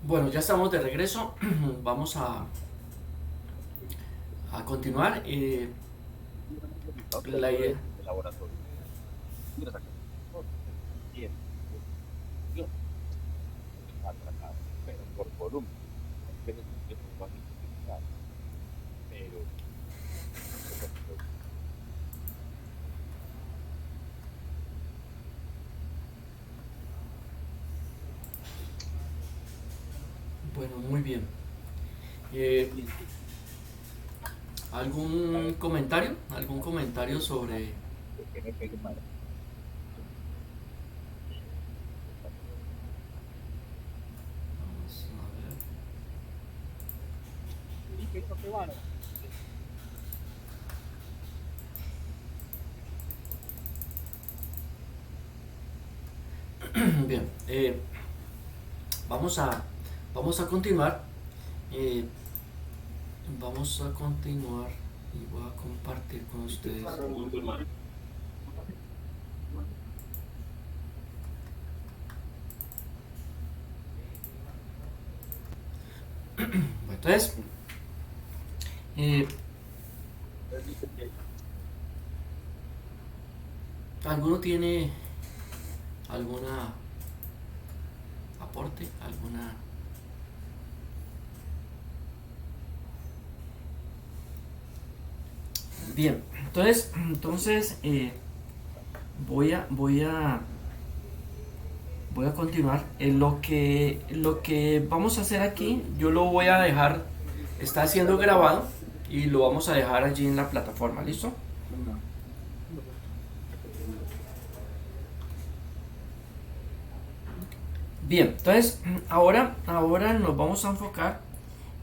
Bueno, ya estamos de regreso. Vamos a continuar. Ahorita La dentro idea. del laboratorio, mira esa cosa, bien, bien, está tratado, pero por volumen. Hay veces que no van a identificar, pero poco a poco. Bueno, muy bien. Eh, Sí, sí, a ¿Algún ver, comentario? ¿Algún comentario sobre... que me pegue mal. Vamos a Sí, que no te van a. ver. Bien. Vamos a, vamos a continuar. Eh, Vamos a continuar y voy a compartir con ustedes. Bueno, entonces, eh, ¿alguno tiene alguna aporte? ¿Alguna... Bien, entonces voy a continuar. Lo que vamos a hacer aquí, yo lo voy a dejar, está siendo grabado y lo vamos a dejar allí en la plataforma, ¿listo? Bien, entonces ahora nos vamos a enfocar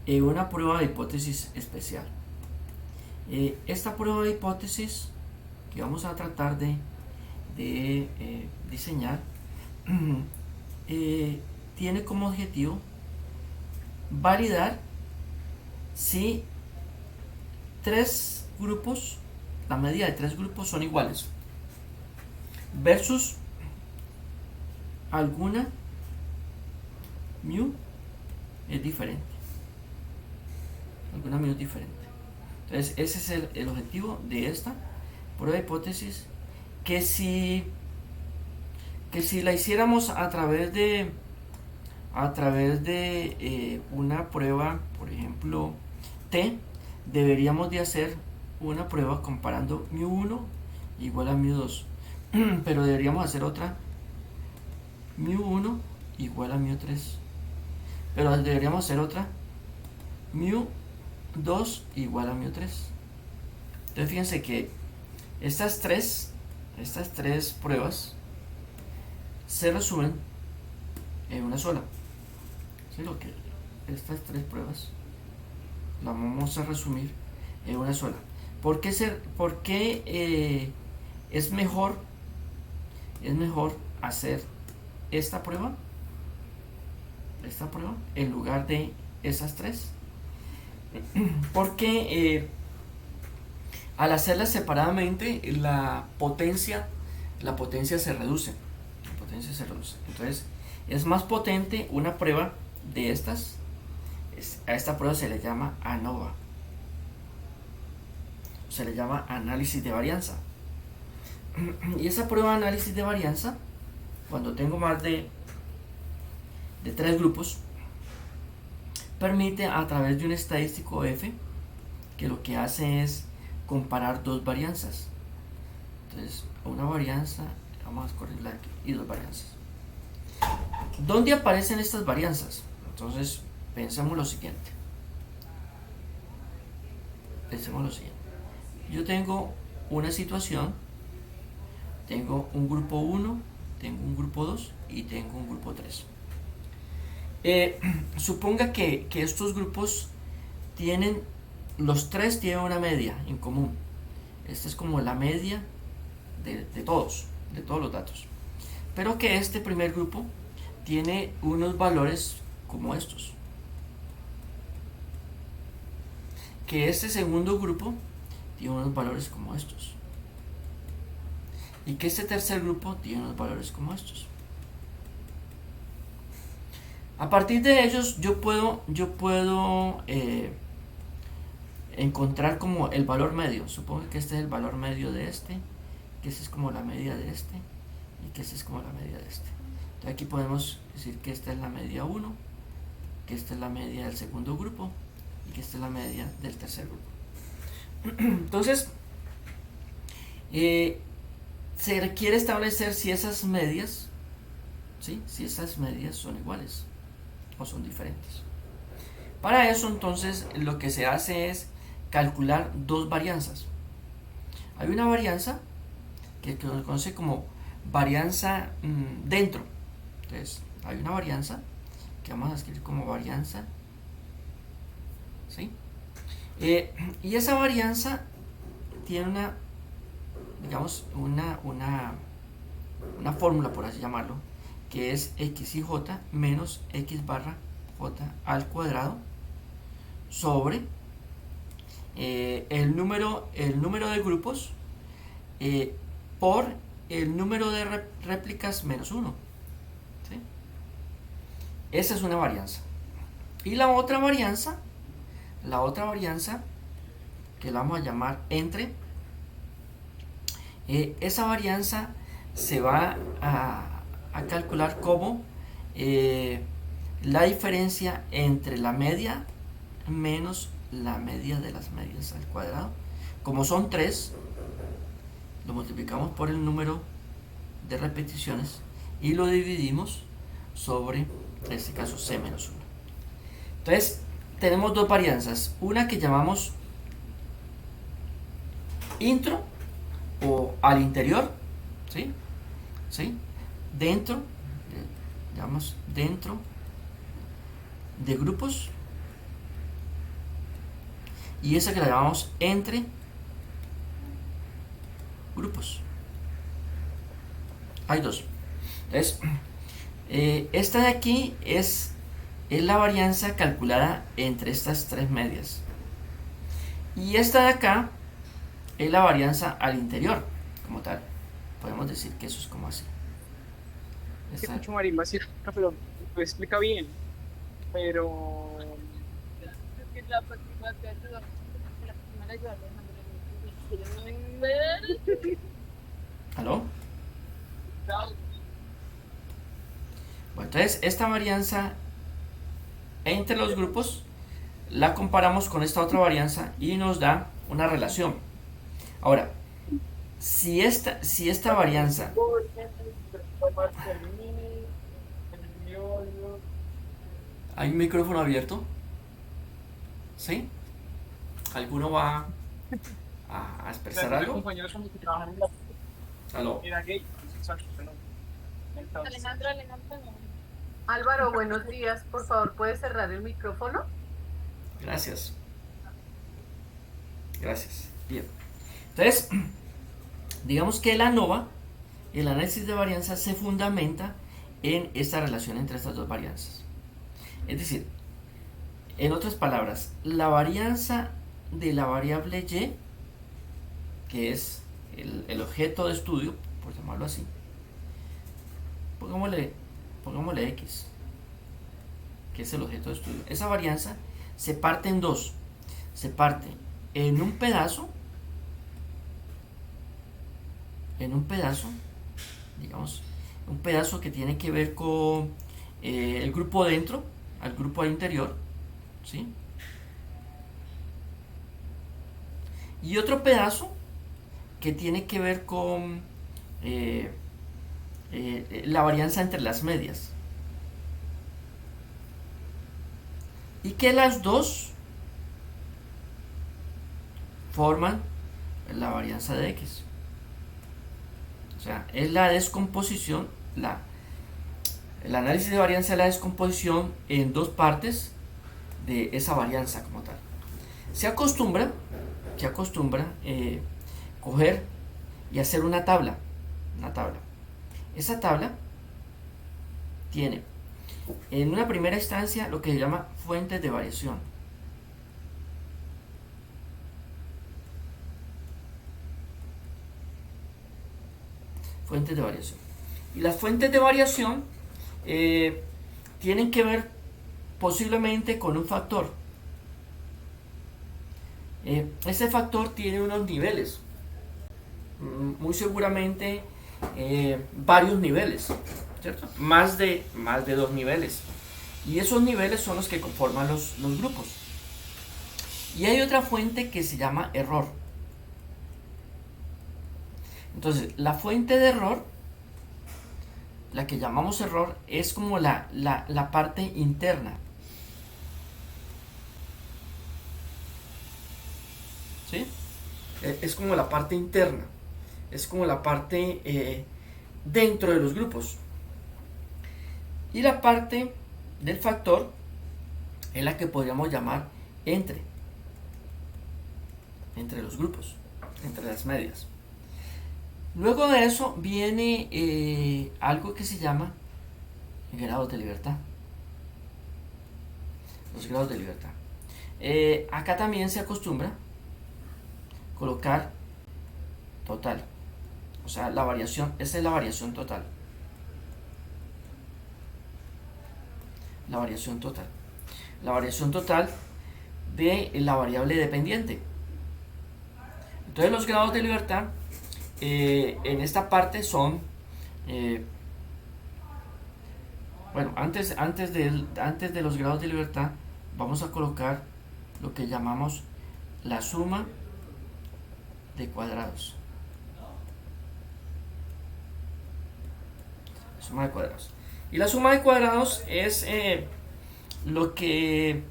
en una prueba de hipótesis especial. Esta prueba de hipótesis que vamos a tratar de diseñar eh, tiene como objetivo validar si tres grupos, la medida de tres grupos son iguales, versus alguna mu es diferente. Alguna mu es diferente. Entonces, ese es el objetivo de esta prueba de hipótesis. Que si, que si la hiciéramos a través de una prueba, por ejemplo, T, deberíamos de hacer una prueba comparando mu1 igual a mu2. Pero deberíamos hacer otra mu1 igual a mu3. Pero deberíamos hacer otra mu2 igual a mu3. Entonces fíjense que estas tres pruebas se resumen en una sola. ¿Sí? Estas tres pruebas las vamos a resumir en una sola. ¿Por qué es mejor hacer esta prueba, en lugar de esas tres? Porque al hacerlas separadamente la potencia se reduce. Entonces es más potente una prueba de estas. A esta prueba se le llama ANOVA, se le llama análisis de varianza. Y esa prueba de análisis de varianza, cuando tengo más de tres grupos, permite a través de un estadístico F, que lo que hace es comparar dos varianzas. Entonces, una varianza, vamos a corregirla aquí, y dos varianzas. ¿Dónde aparecen estas varianzas? Entonces, pensemos lo siguiente. Yo tengo una situación, tengo un grupo 1, tengo un grupo 2 y tengo un grupo 3. Suponga que estos grupos tienen, los tres tienen una media en común. Esta es como la media de todos los datos. Pero que este primer grupo tiene unos valores como estos. Que este segundo grupo tiene unos valores como estos. Y que este tercer grupo tiene unos valores como estos. A partir de ellos yo puedo encontrar como el valor medio. Supongo que este es el valor medio de este, que este es como la media de este y que este es como la media de este. Entonces aquí podemos decir que esta es la media 1, que esta es la media del segundo grupo y que esta es la media del tercer grupo. Entonces, se requiere establecer si esas medias, ¿sí? Si esas medias son iguales o son diferentes. Para eso entonces lo que se hace es calcular dos varianzas. Hay una varianza que se conoce como varianza dentro. Entonces hay una varianza que vamos a escribir como varianza, ¿sí? Y esa varianza tiene una, digamos, una fórmula, por así llamarlo, que es x y j menos x barra j al cuadrado sobre el número de grupos por el número de réplicas menos 1. ¿Sí? Esa es una varianza. Y la otra varianza que la vamos a llamar entre, esa varianza se va a calcular como la diferencia entre la media menos la media de las medias al cuadrado. Como son 3, lo multiplicamos por el número de repeticiones y lo dividimos sobre, en este caso, c menos 1. Entonces, tenemos dos varianzas. Una que llamamos intro o al interior, ¿sí? ¿Sí? Dentro, llamamos dentro de grupos, y esa que la llamamos entre grupos. Hay dos. Entonces, esta de aquí es la varianza calculada entre estas tres medias. Y esta de acá es la varianza al interior, como tal. Podemos decir que eso es como así. Te escucho, Marimba, sí, pero lo explica bien, pero ¿Aló? Bueno, entonces esta varianza entre los grupos la comparamos con esta otra varianza y nos da una relación. Ahora, si esta varianza, ¿hay un micrófono abierto? ¿Sí? ¿Alguno va a expresar algo? compañeros con los que trabajan en la ¿Aló? era gay, sexual, pero Alejandro, no. Álvaro, buenos días. Por favor, ¿puedes cerrar el micrófono? Gracias. Gracias. Bien. Entonces, digamos que la ANOVA, el análisis de varianza, se fundamenta en esta relación entre estas dos varianzas. Es decir, en otras palabras, la varianza de la variable y, que es el objeto de estudio, por llamarlo así, pongámosle x, que es el objeto de estudio. Esa varianza se parte en dos. Se parte en un pedazo, digamos, un pedazo que tiene que ver con el grupo dentro, al grupo al interior, ¿sí? Y otro pedazo que tiene que ver con la varianza entre las medias. Y que las dos forman la varianza de x. O sea, es la descomposición, el análisis de varianza es la descomposición en dos partes de esa varianza como tal. Se acostumbra coger y hacer una tabla. Esa tabla tiene en una primera instancia lo que se llama fuentes de variación. Fuentes de variación. Y las fuentes de variación tienen que ver posiblemente con un factor. Ese factor tiene unos niveles, muy seguramente varios niveles, ¿cierto? Más de 2 niveles. Y esos niveles son los que conforman los grupos. Y hay otra fuente que se llama error. Entonces, la fuente de error, la que llamamos error, es como la parte interna. ¿Sí? Es como la parte interna. Es como la parte dentro de los grupos. Y la parte del factor es la que podríamos llamar entre los grupos, entre las medias. Luego de eso viene algo que se llama grados de libertad. Los grados de libertad. Acá también se acostumbra colocar total. O sea, la variación, esa es la variación total. La variación total. La variación total de la variable dependiente. Entonces los grados de libertad en esta parte son bueno, antes de los grados de libertad vamos a colocar lo que llamamos la suma de cuadrados. Suma de cuadrados. Y la suma de cuadrados es lo que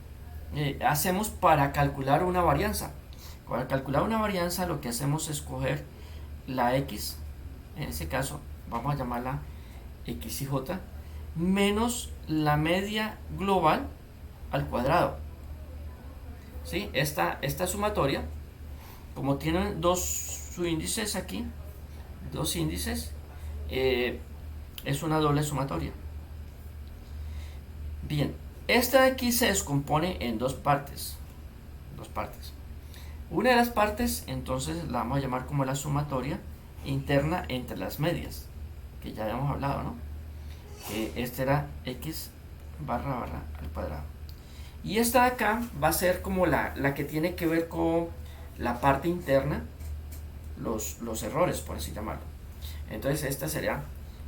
hacemos para calcular una varianza. Para calcular una varianza lo que hacemos es coger la x, en este caso vamos a llamarla x y j, menos la media global al cuadrado. ¿Sí? Esta sumatoria, como tienen dos subíndices aquí, dos índices, es una doble sumatoria. Bien, esta de aquí se descompone en dos partes. Una de las partes, entonces, la vamos a llamar como la sumatoria interna entre las medias, que ya habíamos hablado, ¿no? Este era x barra al cuadrado. Y esta de acá va a ser como la que tiene que ver con la parte interna, los errores, por así llamarlo. Entonces esta sería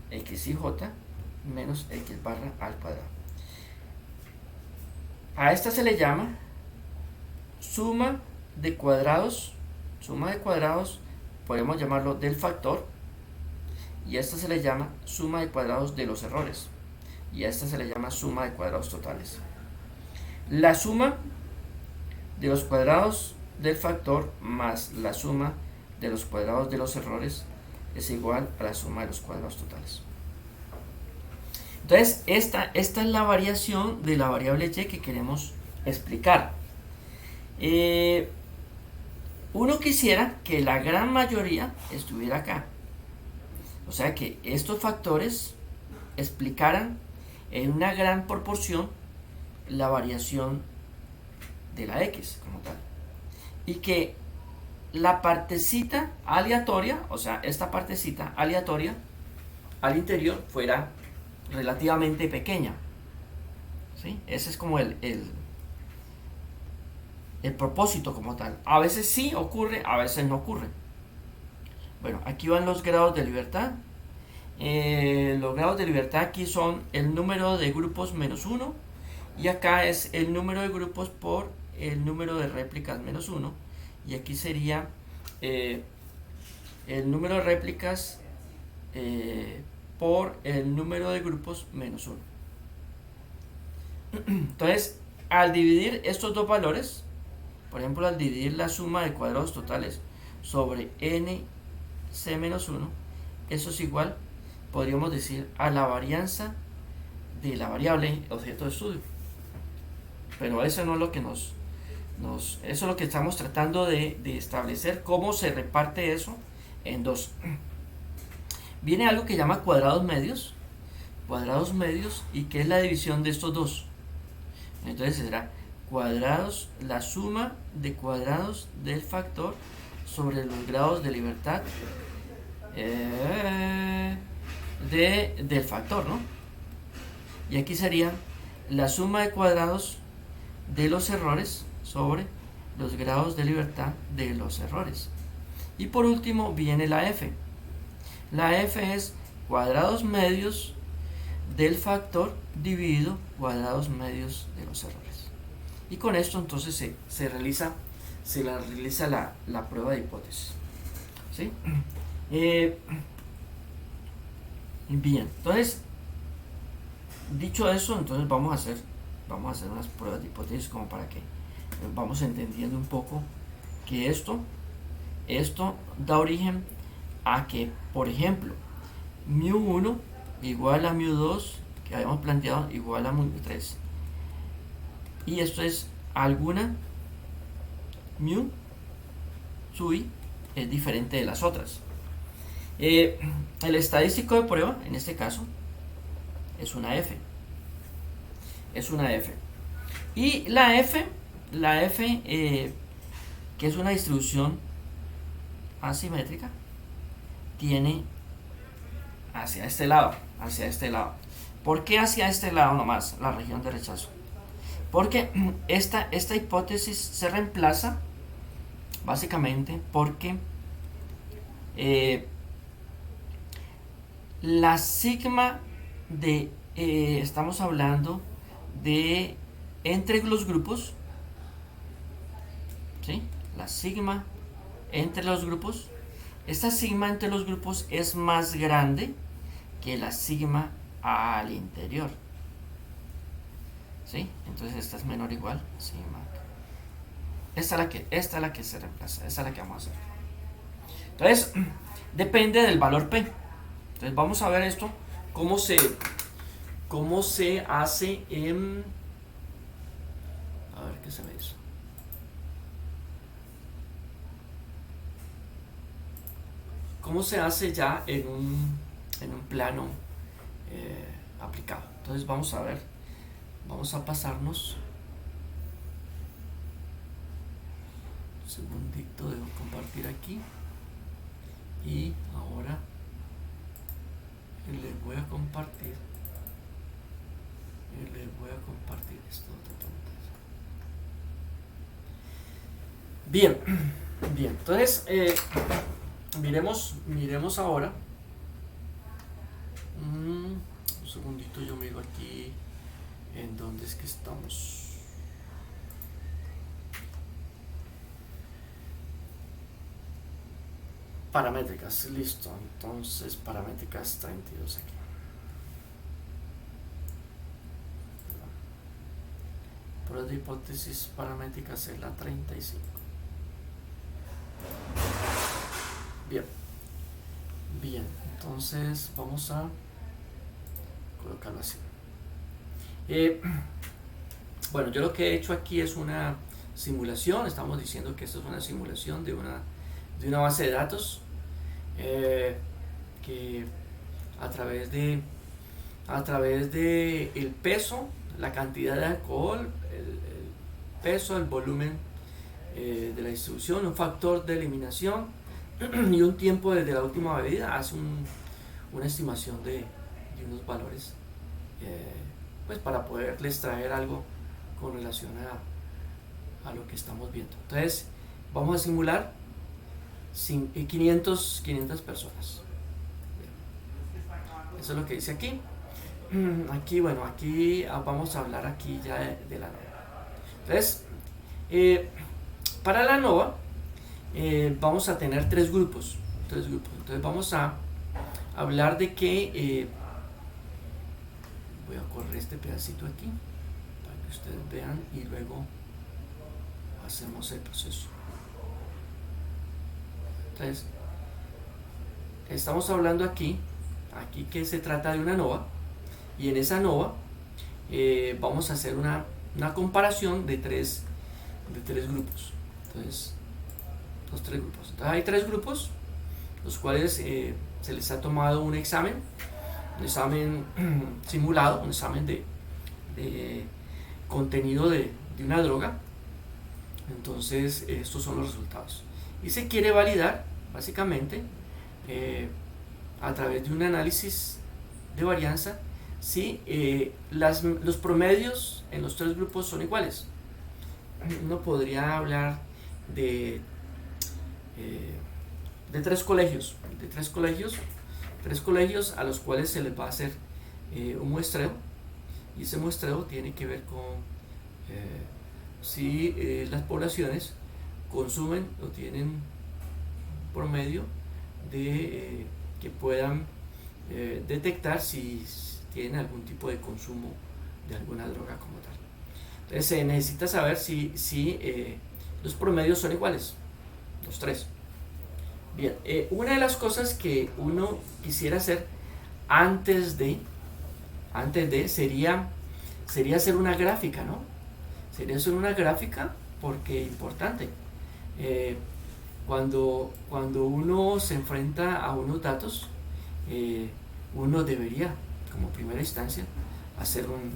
x y j menos x barra al cuadrado. A esta se le llama suma de cuadrados. Suma de cuadrados podemos llamarlo del factor, y a esta se le llama suma de cuadrados de los errores, y a esta se le llama suma de cuadrados totales. La suma de los cuadrados del factor más la suma de los cuadrados de los errores es igual a la suma de los cuadrados totales. Entonces esta es la variación de la variable y que queremos explicar. Uno quisiera que la gran mayoría estuviera acá, o sea que estos factores explicaran en una gran proporción la variación de la x como tal, y que la partecita aleatoria, o sea esta partecita aleatoria al interior fuera relativamente pequeña. ¿Sí? Ese es como el propósito como tal. A veces sí ocurre, a veces no ocurre. Bueno, aquí van los grados de libertad. Los grados de libertad aquí son el número de grupos menos 1, y acá es el número de grupos por el número de réplicas menos 1, y aquí sería el número de réplicas por el número de grupos menos 1. Entonces, al dividir estos dos valores, por ejemplo, al dividir la suma de cuadrados totales sobre nc menos 1, eso es igual, podríamos decir, a la varianza de la variable objeto de estudio. Pero eso no es lo que eso es lo que estamos tratando de establecer, cómo se reparte eso en dos. Viene algo que llama cuadrados medios, y que es la división de estos dos. Entonces será cuadrados, la suma de cuadrados del factor sobre los grados de libertad del factor, ¿no? Y aquí sería la suma de cuadrados de los errores sobre los grados de libertad de los errores. Y por último viene la f. La f es cuadrados medios del factor dividido cuadrados medios de los errores. Y con esto entonces se realiza la prueba de hipótesis. ¿Sí? Bien, entonces, dicho eso, entonces vamos a hacer unas pruebas de hipótesis como para que vamos entendiendo un poco que esto da origen a que, por ejemplo, μ1 igual a μ2, que habíamos planteado, igual a μ3. Y esto es alguna μ sub i es diferente de las otras. El estadístico de prueba, en este caso, es una f. Y la f, que es una distribución asimétrica, tiene hacia este lado. ¿Por qué hacia este lado nomás, la región de rechazo? Porque esta hipótesis se reemplaza básicamente porque la sigma de estamos hablando de entre los grupos, ¿sí? La sigma entre los grupos, esta sigma entre los grupos es más grande que la sigma al interior, ¿sí? Entonces esta es menor o igual sigma. Esta es la que se reemplaza, esta es la que vamos a hacer. Entonces depende del valor P. Entonces vamos a ver esto cómo se hace en, a ver qué se ve eso. Cómo se hace ya en un plano aplicado. Entonces vamos a ver, vamos a pasarnos un segundito, debo compartir aquí y ahora les voy a compartir esto de pantalla. Bien, entonces miremos ahora. Un segundito, yo miro aquí en dónde es que estamos. Paramétricas, listo. Entonces paramétricas 32 aquí. Prueba de hipótesis paramétricas es la 35. Bien, entonces vamos a colocarlo así. Bueno, yo lo que he hecho aquí es una simulación. Estamos diciendo que esto es una simulación de una base de datos que a través de el peso, la cantidad de alcohol, el peso, el volumen de la distribución, un factor de eliminación y un tiempo desde la última bebida, hace una estimación de unos valores pues para poderles traer algo con relación a lo que estamos viendo. Entonces vamos a simular 500 personas. Eso es lo que dice aquí. Aquí vamos a hablar aquí ya de la NOVA. Entonces para la NOVA vamos a tener tres grupos. Entonces vamos a hablar de que voy a correr este pedacito aquí para que ustedes vean y luego hacemos el proceso. Entonces estamos hablando aquí que se trata de una NOVA, y en esa NOVA vamos a hacer una comparación de tres grupos. Entonces los tres grupos. Entonces hay tres grupos los cuales se les ha tomado un examen simulado, un examen de contenido de una droga. Entonces estos son los resultados y se quiere validar básicamente a través de un análisis de varianza si los promedios en los tres grupos son iguales. Uno podría hablar de tres colegios, tres colegios a los cuales se les va a hacer un muestreo, y ese muestreo tiene que ver con si las poblaciones consumen o tienen promedio de que puedan detectar si tienen algún tipo de consumo de alguna droga como tal. Entonces se necesita saber si los promedios son iguales, los tres. Bien, una de las cosas que uno quisiera hacer antes de sería hacer una gráfica, ¿no? Sería hacer una gráfica, porque importante, cuando uno se enfrenta a unos datos, uno debería, como primera instancia, hacer un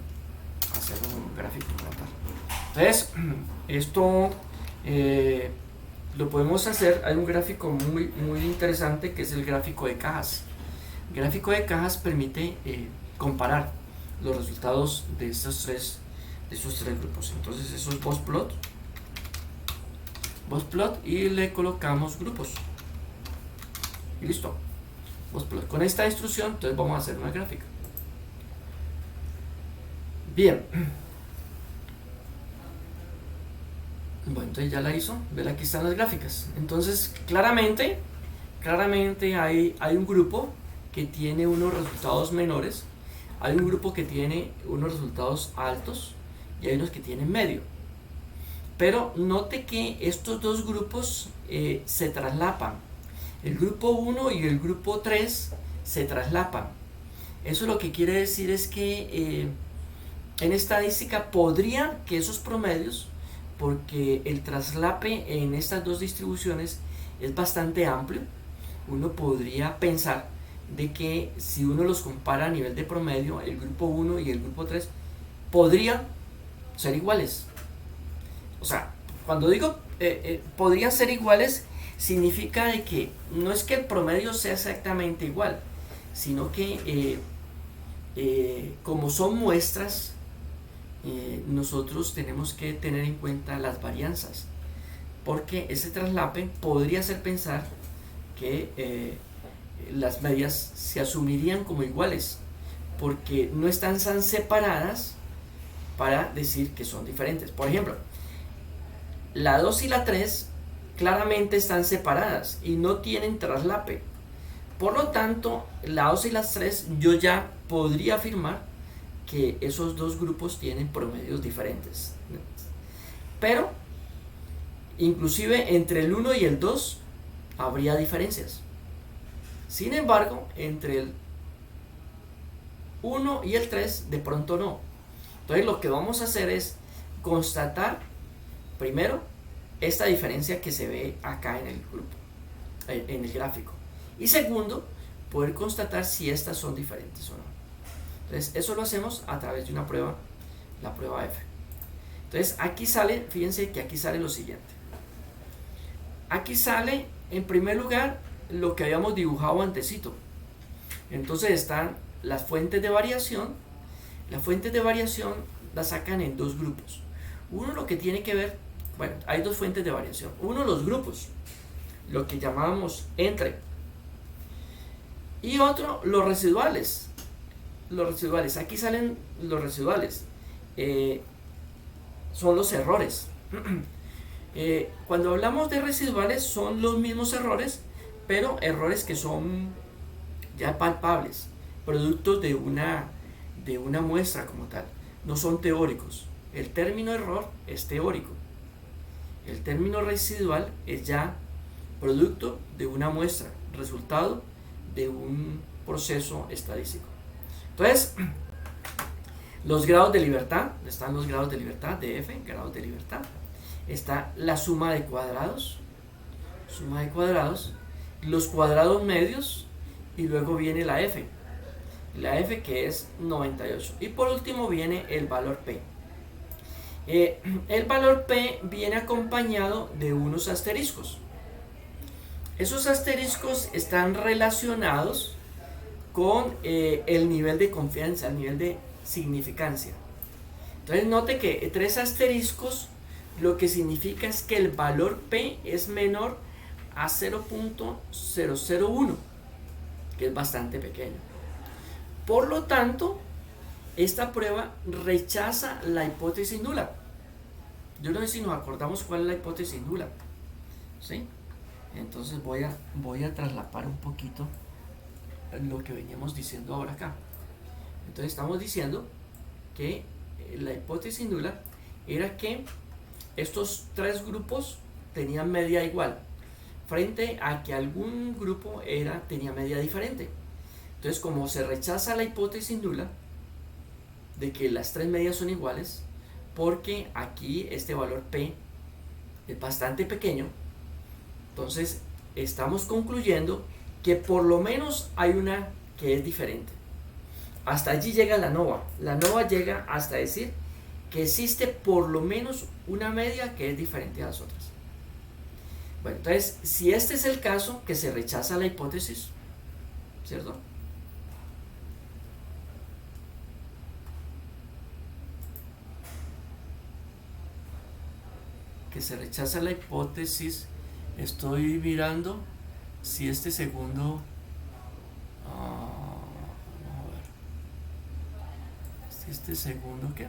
gráfico como tal. Entonces, esto lo podemos hacer. Hay un gráfico muy interesante que es el gráfico de cajas. El gráfico de cajas permite comparar los resultados de estos tres grupos. Entonces eso es boxplot, y le colocamos grupos y listo. Boxplot. Con esta instrucción entonces vamos a hacer una gráfica. Bien, bueno, entonces ya la hizo. Ven, aquí están las gráficas. Entonces claramente hay un grupo que tiene unos resultados menores, hay un grupo que tiene unos resultados altos y hay unos que tienen medio. Pero note que estos dos grupos se traslapan. El grupo 1 y el grupo 3 se traslapan. Eso lo que quiere decir es que en estadística podría que esos promedios, porque el traslape en estas dos distribuciones es bastante amplio, uno podría pensar de que si uno los compara a nivel de promedio, el grupo 1 y el grupo 3 podrían ser iguales. O sea, cuando digo podrían ser iguales, significa de que no es que el promedio sea exactamente igual, sino que como son muestras, nosotros tenemos que tener en cuenta las varianzas, porque ese traslape podría hacer pensar que las medias se asumirían como iguales, porque no están tan separadas para decir que son diferentes. Por ejemplo, la 2 y la 3 claramente están separadas y no tienen traslape. Por lo tanto, la 2 y las 3 yo ya podría afirmar que esos dos grupos tienen promedios diferentes. Pero inclusive entre el 1 y el 2 habría diferencias. Sin embargo, entre el 1 y el 3 de pronto no. Entonces lo que vamos a hacer es constatar primero esta diferencia que se ve acá en el grupo, en el gráfico. Y segundo, poder constatar si estas son diferentes o no. Entonces eso lo hacemos a través de una prueba, la prueba F. Entonces aquí sale, fíjense que aquí sale lo siguiente. Aquí sale en primer lugar lo que habíamos dibujado antesito. Entonces están las fuentes de variación. Las fuentes de variación las sacan en dos grupos. Uno lo que tiene que ver, bueno, hay dos fuentes de variación. Uno, los grupos, lo que llamábamos entre. Y otro, los residuales. Los residuales, aquí salen los residuales. Son los errores. Cuando hablamos de residuales son los mismos errores, pero errores que son ya palpables, productos de una muestra como tal, no son teóricos. El término error es teórico, el término residual es ya producto de una muestra, resultado de un proceso estadístico. Entonces, los grados de libertad, están los grados de libertad de F, grados de libertad, está la suma de cuadrados, los cuadrados medios, y luego viene la F que es 98, y por último viene el valor P. El valor P viene acompañado de unos asteriscos. Esos asteriscos están relacionados con el nivel de confianza, el nivel de significancia. Entonces note que 3 asteriscos lo que significa es que el valor P es menor a 0.001, que es bastante pequeño. Por lo tanto, esta prueba rechaza la hipótesis nula. Yo no sé si nos acordamos cuál es la hipótesis nula, ¿sí? Entonces voy a traslapar un poquito lo que veníamos diciendo ahora acá. Entonces estamos diciendo que la hipótesis nula era que estos 3 grupos tenían media igual, frente a que algún grupo tenía media diferente. Entonces, como se rechaza la hipótesis nula de que las 3 medias son iguales, porque aquí este valor P es bastante pequeño, entonces estamos concluyendo que por lo menos hay una que es diferente. Hasta allí llega la NOVA. La NOVA llega hasta decir que existe por lo menos una media que es diferente a las otras. Bueno, entonces, si este es el caso, que se rechaza la hipótesis, ¿cierto? Que se rechaza la hipótesis, estoy mirando si este segundo, vamos a ver, si este segundo, ¿qué?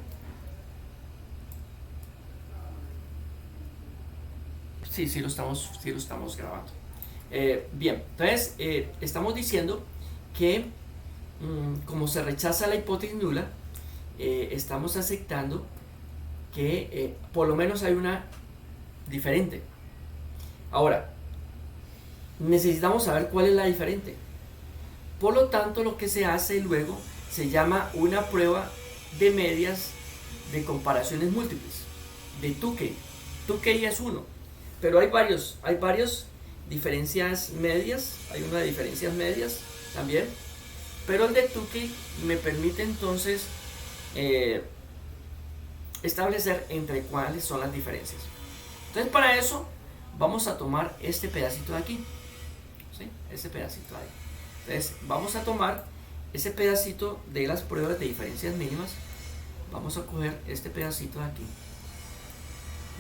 Sí lo estamos grabando. Bien, entonces estamos diciendo que como se rechaza la hipótesis nula, estamos aceptando que por lo menos hay una diferente. Ahora, necesitamos saber cuál es la diferente. Por lo tanto, lo que se hace luego se llama una prueba de medias de comparaciones múltiples, de Tukey. Tukey es 1, pero hay varios diferencias medias, hay una de diferencias medias también, pero el de Tukey me permite entonces establecer entre cuáles son las diferencias. Entonces, para eso vamos a tomar este pedacito de aquí, ¿sí? Este pedacito de ahí. Entonces vamos a tomar ese pedacito de las pruebas de diferencias mínimas, vamos a coger este pedacito de aquí,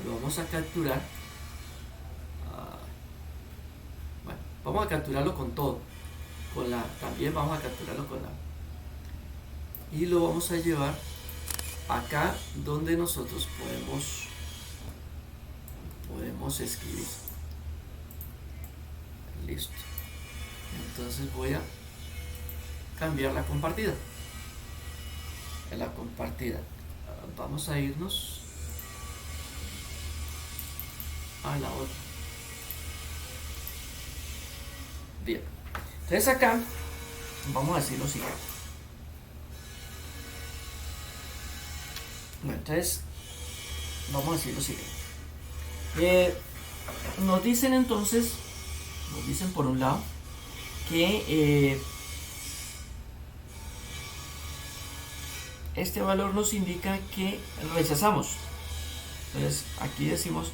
lo vamos a capturar. Bueno, vamos a capturarlo con todo, también vamos a capturarlo con y lo vamos a llevar acá donde nosotros podemos escribir. Listo. Entonces voy a cambiar la compartida. Vamos a irnos a la otra. Bien. Entonces acá vamos a decir lo siguiente. Bueno, entonces vamos a decir lo siguiente. Nos dicen por un lado que este valor nos indica que rechazamos. Entonces aquí decimos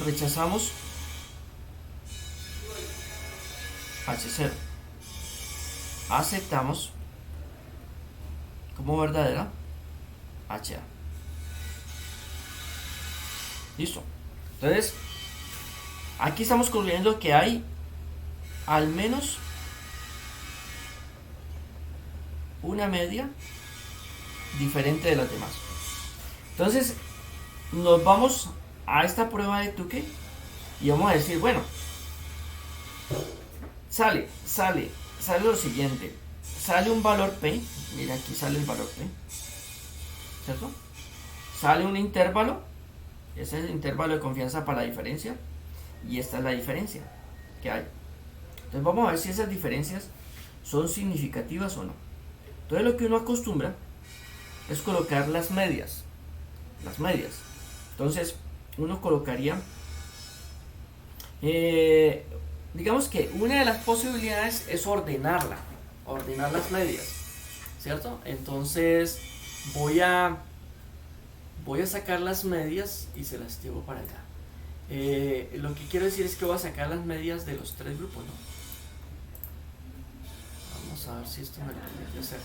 rechazamos H0, aceptamos como verdadera HA. Listo. Entonces aquí estamos concluyendo que hay al menos una media diferente de las demás. Entonces nos vamos a esta prueba de Tukey y vamos a decir, bueno, sale lo siguiente, sale un valor P, mira aquí sale el valor P, ¿cierto? Sale un intervalo, ese es el intervalo de confianza para la diferencia, y esta es la diferencia que hay. Entonces vamos a ver si esas diferencias son significativas o no. Entonces lo que uno acostumbra es colocar las medias. Entonces uno colocaría, digamos que una de las posibilidades es ordenar las medias, ¿cierto? Entonces voy a sacar las medias y se las llevo para acá. Lo que quiero decir es que voy a sacar las medias de los 3 grupos, ¿no? Vamos a ver si esto me permite hacer.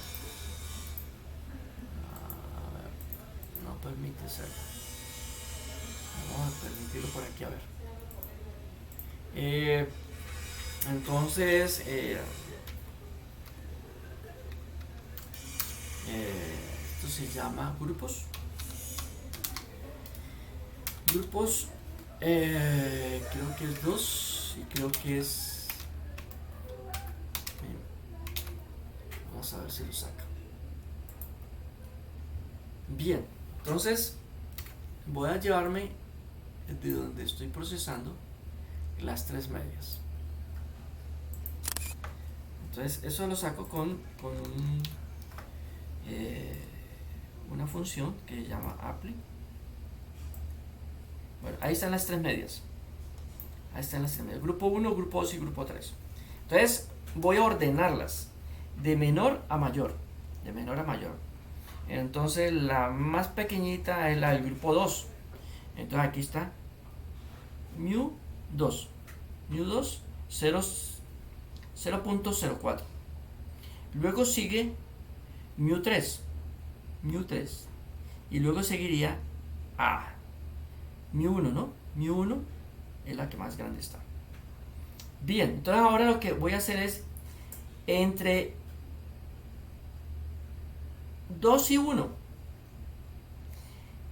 A ver, no permite hacerlo. Vamos a permitirlo por aquí, a ver. Entonces, esto se llama grupos. Grupos, creo que es 2 y creo que es... Vamos a ver si lo saca. Bien, entonces voy a llevarme de donde estoy procesando las 3 medias. Entonces eso lo saco con una función que se llama apply. Bueno, ahí están las 3 medias. Ahí están las 3 medias. Grupo 1, grupo 2 y grupo 3. Entonces voy a ordenarlas de menor a mayor. De menor a mayor. Entonces la más pequeñita es la del grupo 2. Entonces aquí está mu2. Mu2 0.04. Luego sigue mu3. Mu3. Y luego seguiría a mu1, ¿no? mu1 es la que más grande está. Bien, entonces ahora lo que voy a hacer es entre 2 y 1.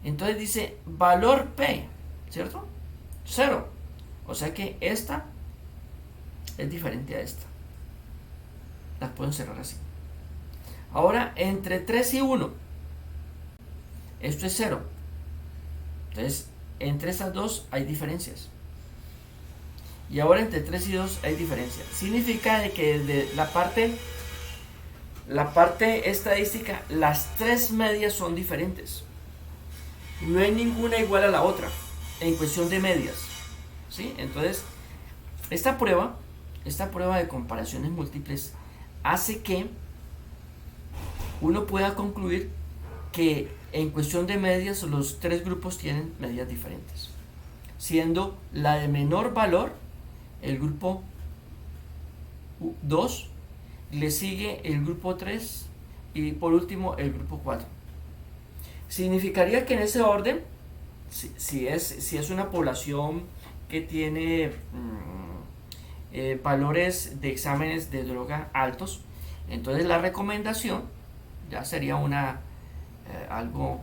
Entonces dice valor P, ¿cierto? 0. O sea que esta es diferente a esta. Las puedo cerrar así. Ahora entre 3 y 1. Esto es 0. Entonces entre estas dos hay diferencias. Y ahora entre 3 y 2 hay diferencias. Significa de que de la parte estadística, las 3 medias son diferentes. No hay ninguna igual a la otra en cuestión de medias. ¿Sí? Entonces, esta prueba de comparaciones múltiples hace que uno pueda concluir que en cuestión de medias los 3 grupos tienen medidas diferentes, siendo la de menor valor el grupo 2, le sigue el grupo 3 y por último el grupo 4. Significaría que en ese orden, si es una población que tiene valores de exámenes de droga altos, entonces la recomendación ya sería algo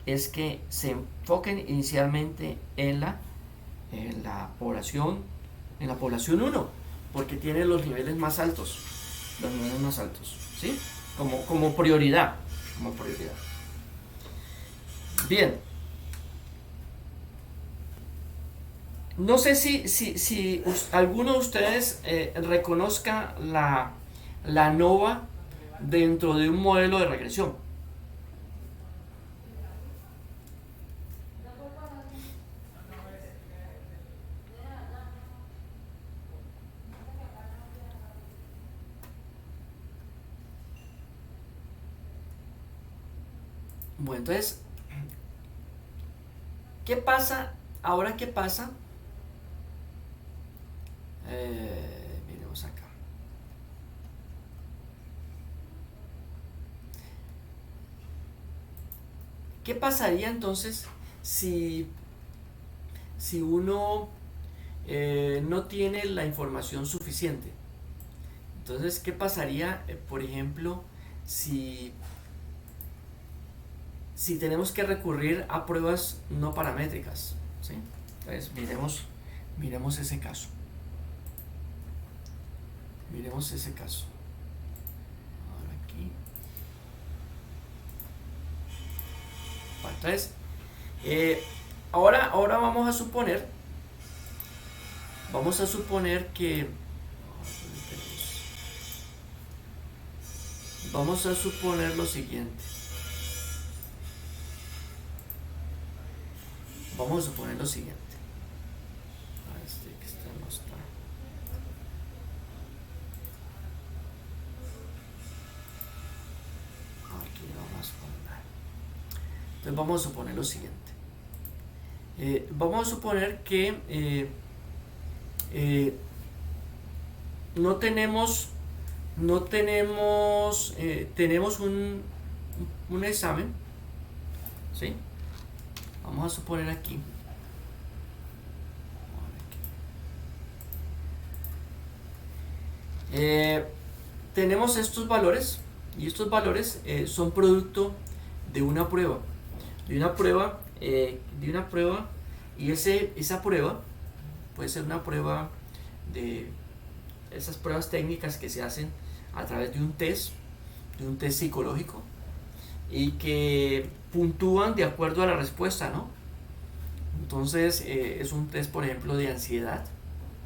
es que se enfoquen inicialmente en la población 1, porque tiene los niveles más altos, ¿sí? Como prioridad, Bien, no sé si alguno de ustedes reconozca la ANOVA dentro de un modelo de regresión. Bueno, entonces, ¿qué pasa? Ahora, ¿qué pasa? Miremos acá. ¿Qué pasaría entonces si uno no tiene la información suficiente? Entonces, ¿qué pasaría, por ejemplo, si tenemos que recurrir a pruebas no paramétricas? ¿Sí? Entonces, miremos ese caso. Ahora aquí. Bueno, entonces, ahora vamos a suponer que vamos a suponer lo siguiente. Que este no está. Aquí vamos a poner. Entonces vamos a suponer lo siguiente. Vamos a suponer que no tenemos no tenemos, tenemos un examen, ¿sí? Vamos a suponer aquí. Tenemos estos valores y estos valores son producto de una prueba, y esa prueba puede ser una prueba de esas pruebas técnicas que se hacen a través de un test psicológico y que puntúan de acuerdo a la respuesta, ¿no? Entonces es un test, por ejemplo, de ansiedad,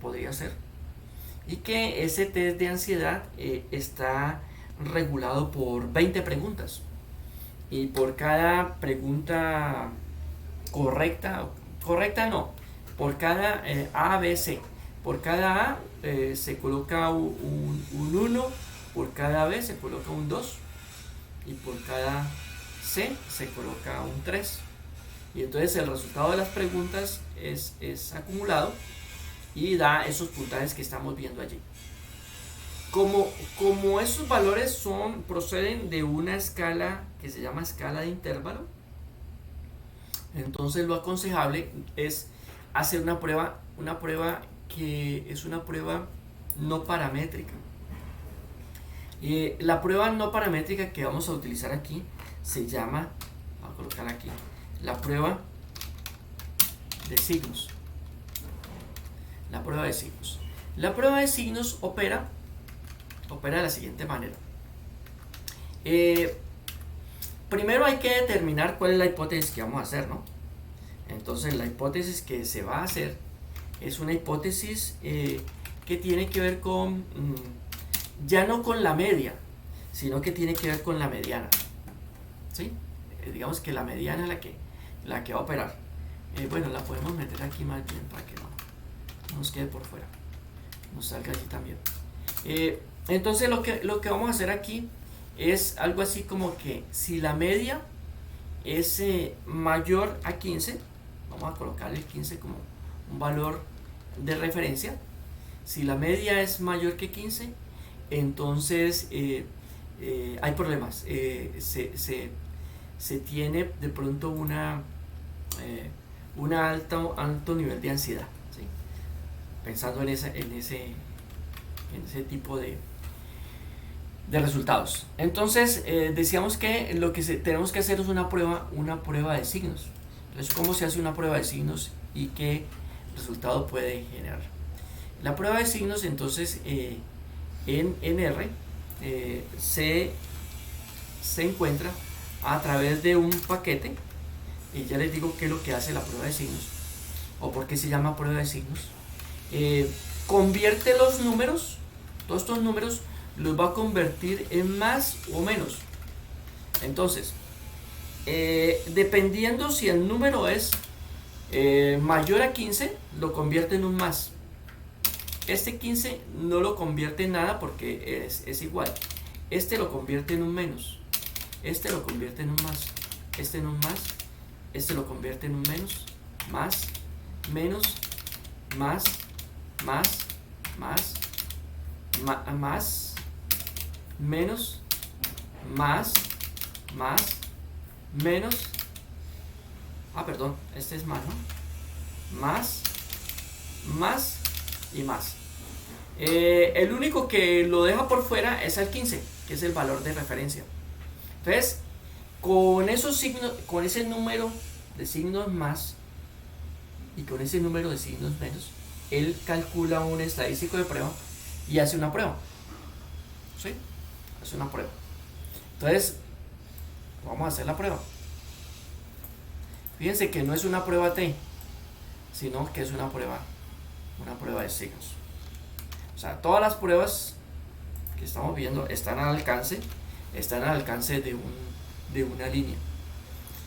podría ser, y que ese test de ansiedad está regulado por 20 preguntas, y por cada pregunta correcta no, por cada A, B, C, por cada A se coloca un 1, por cada B se coloca un 2 y por cada C se coloca un 3, y entonces el resultado de las preguntas es acumulado y da esos puntajes que estamos viendo allí. Como esos valores proceden de una escala que se llama escala de intervalo, entonces lo aconsejable es hacer una prueba que es una prueba no paramétrica. La prueba no paramétrica que vamos a utilizar aquí se llama, vamos a colocar aquí, la prueba de signos. La prueba de signos. La prueba de signos opera de la siguiente manera. Primero hay que determinar cuál es la hipótesis que vamos a hacer, ¿no? Entonces la hipótesis que se va a hacer es una hipótesis que tiene que ver con, ya no con la media, sino que tiene que ver con la mediana, ¿sí? Digamos que la mediana es la que va a operar. Bueno, la podemos meter aquí más bien para que no nos quede por fuera, nos salga allí también. Entonces lo que vamos a hacer aquí es algo así como que si la media es mayor a 15, vamos a colocarle 15 como un valor de referencia. Si la media es mayor que 15, entonces hay problemas. Se tiene de pronto un alto nivel de ansiedad, ¿sí? Pensando en ese tipo de resultados. Entonces decíamos que lo que tenemos que hacer es una prueba de signos. Entonces, ¿cómo se hace una prueba de signos y qué resultado puede generar? La prueba de signos, entonces, en R se encuentra a través de un paquete, y ya les digo qué es lo que hace la prueba de signos o por qué se llama prueba de signos. Convierte los números, todos estos números los va a convertir en más o menos. Entonces, dependiendo si el número es mayor a 15, lo convierte en un más. Este 15 no lo convierte en nada porque es igual. Este lo convierte en un menos. Este lo convierte en un más. Este en un más. Este lo convierte en un menos. Más. Menos. Más. Más. Más. Más. Menos. Más. Más. Menos. Perdón. Este es más, ¿no? Más. Más. Y más. El único que lo deja por fuera es el 15, que es el valor de referencia. Entonces, con esos signos, con ese número de signos más y con ese número de signos menos, él calcula un estadístico de prueba y hace una prueba. ¿Sí? Hace una prueba. Entonces, vamos a hacer la prueba. Fíjense que no es una prueba T, sino que es una prueba de signos. O sea, todas las pruebas que estamos viendo están al alcance de una línea.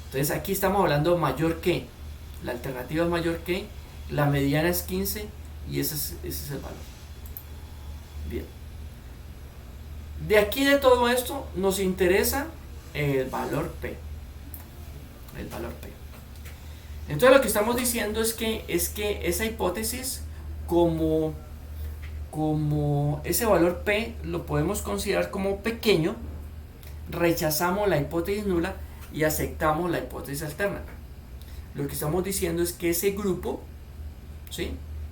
Entonces aquí estamos hablando mayor que, la alternativa es mayor que, la mediana es 15 y ese es el valor. Bien. De aquí de todo esto nos interesa el valor P. El valor P. Entonces lo que estamos diciendo es que esa hipótesis como como ese valor P lo podemos considerar como pequeño, rechazamos la hipótesis nula y aceptamos la hipótesis alterna. Lo que estamos diciendo es que ese grupo, ¿sí?,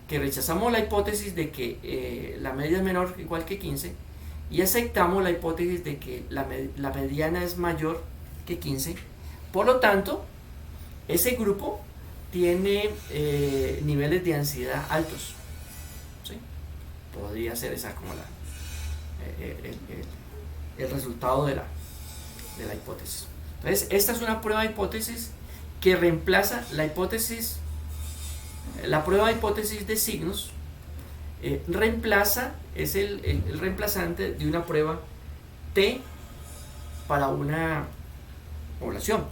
que rechazamos la hipótesis de que la media es menor o igual que 15 y aceptamos la hipótesis de que la mediana es mayor que 15. Por lo tanto, ese grupo tiene niveles de ansiedad altos, ¿sí? Podría ser esa como el resultado de la hipótesis. Entonces, esta es una prueba de hipótesis que reemplaza la hipótesis, la prueba de hipótesis de signos, es el reemplazante de una prueba T para una población.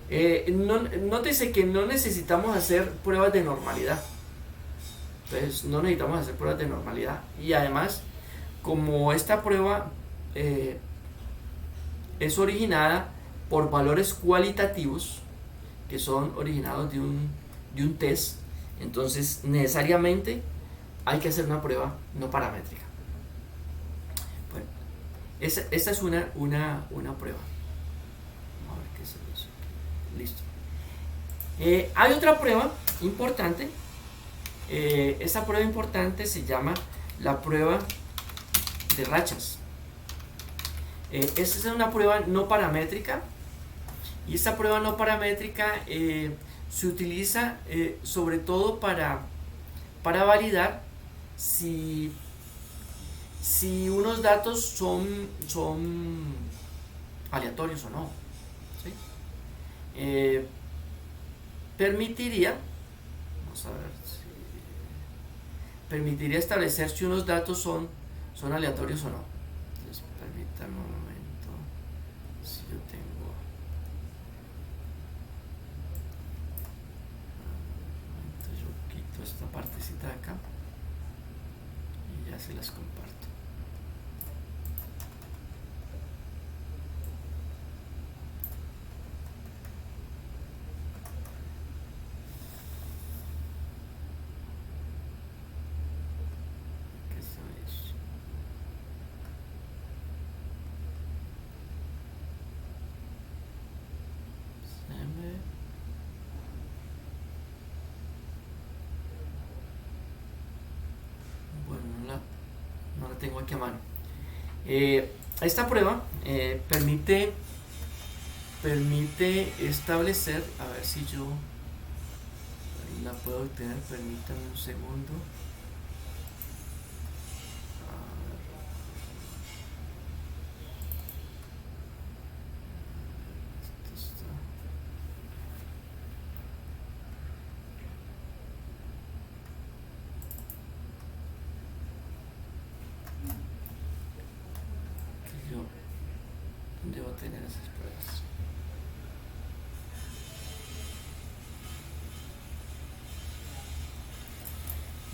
Nótese que no necesitamos hacer pruebas de normalidad. Entonces, no necesitamos hacer pruebas de normalidad. Y además, como esta prueba es originada por valores cualitativos que son originados de un test, entonces necesariamente hay que hacer una prueba no paramétrica. Bueno, esta es una prueba. Vamos a ver qué es eso. Listo. Hay otra prueba importante. Esta prueba importante se llama la prueba de rachas. Esta es una prueba no paramétrica, y esta prueba no paramétrica se utiliza sobre todo para validar si unos datos son aleatorios o no, ¿sí? Permitiría establecer si unos datos son aleatorios o no. Entonces, permítame un momento. Si yo tengo... Entonces yo quito esta partecita de acá y ya se las comparto. No la tengo aquí a mano. Esta prueba permite establecer, a ver si yo la puedo obtener, permítame un segundo. Debo tener esas pruebas.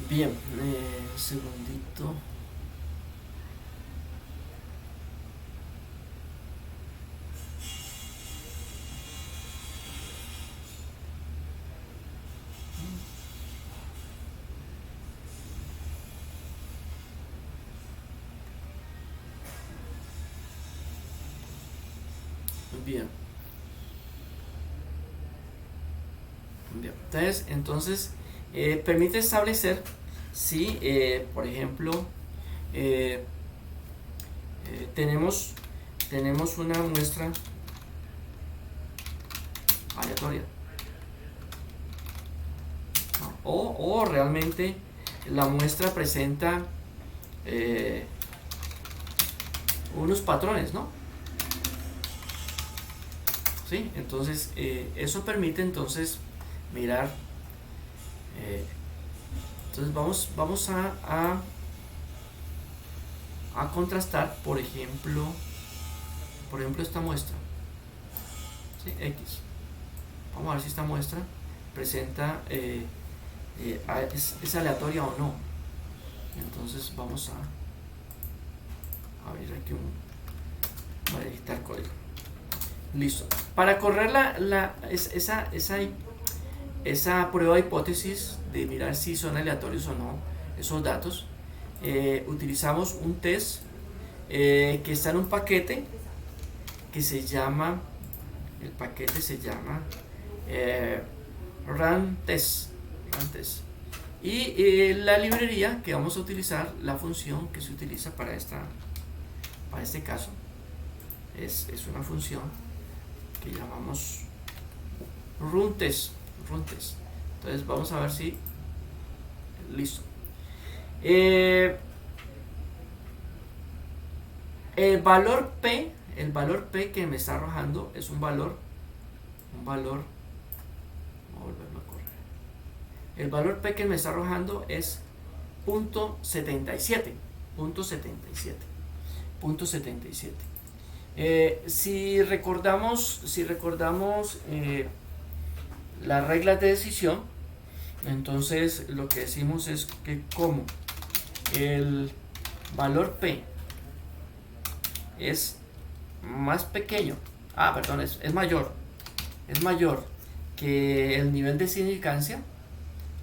Bien, un segundito. Bien. Entonces permite establecer si, por ejemplo, tenemos una muestra aleatoria, ¿no? O realmente la muestra presenta unos patrones, ¿no? ¿Sí? Entonces eso permite entonces mirar, entonces vamos a contrastar, por ejemplo esta muestra, ¿sí? X. Vamos a ver si esta muestra presenta es aleatoria o no. Entonces vamos a ver aquí voy a editar código. Listo. Para correr esa prueba de hipótesis de mirar si son aleatorios o no esos datos, utilizamos un test que está en un paquete que se llama, el paquete se llama run test. Y la librería que vamos a utilizar, la función que se utiliza para este caso, es una función que llamamos run test. Entonces vamos a ver si listo. El valor P que me está arrojando es un valor, vamos a volverlo a correr. El valor P que me está arrojando es .77. Si recordamos las reglas de decisión, entonces lo que decimos es que como el valor P es más pequeño, es mayor que el nivel de significancia,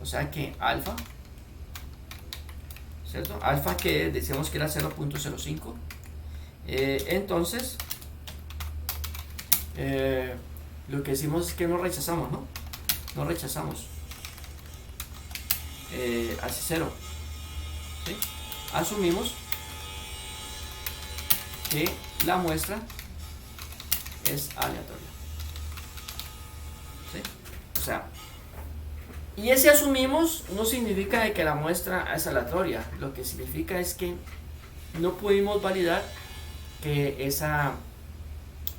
o sea que alfa, ¿cierto? Alfa que decíamos que era 0.05, entonces lo que decimos es que no rechazamos, no rechazamos hacia 0, ¿sí? Asumimos que la muestra es aleatoria, ¿sí? O sea, y ese asumimos no significa de que la muestra es aleatoria, lo que significa es que no pudimos validar que esa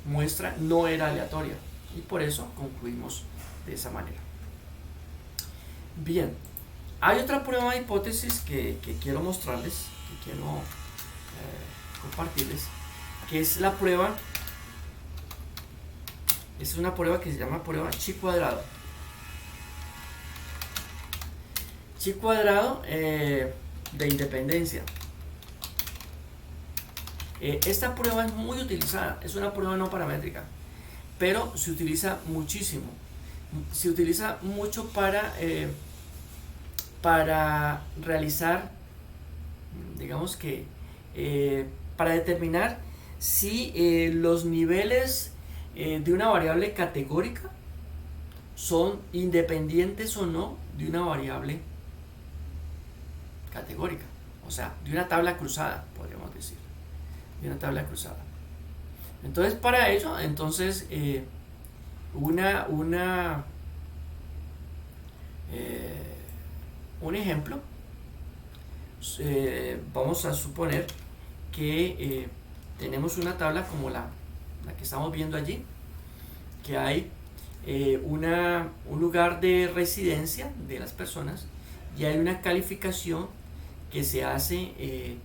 muestra no era aleatoria, y por eso concluimos de esa manera. Bien, hay otra prueba de hipótesis que quiero mostrarles, que quiero compartirles, que es la prueba, es una prueba que se llama prueba chi cuadrado. Chi cuadrado de independencia. Esta prueba es muy utilizada, es una prueba no paramétrica, pero se utiliza muchísimo. Se utiliza mucho para realizar, digamos que, para determinar si los niveles de una variable categórica son independientes o no de una variable categórica, o sea, de una tabla cruzada, podríamos decir, de una tabla cruzada. Entonces, para ello, un ejemplo, vamos a suponer que tenemos una tabla como la que estamos viendo allí, que hay un lugar de residencia de las personas y hay una calificación que se hace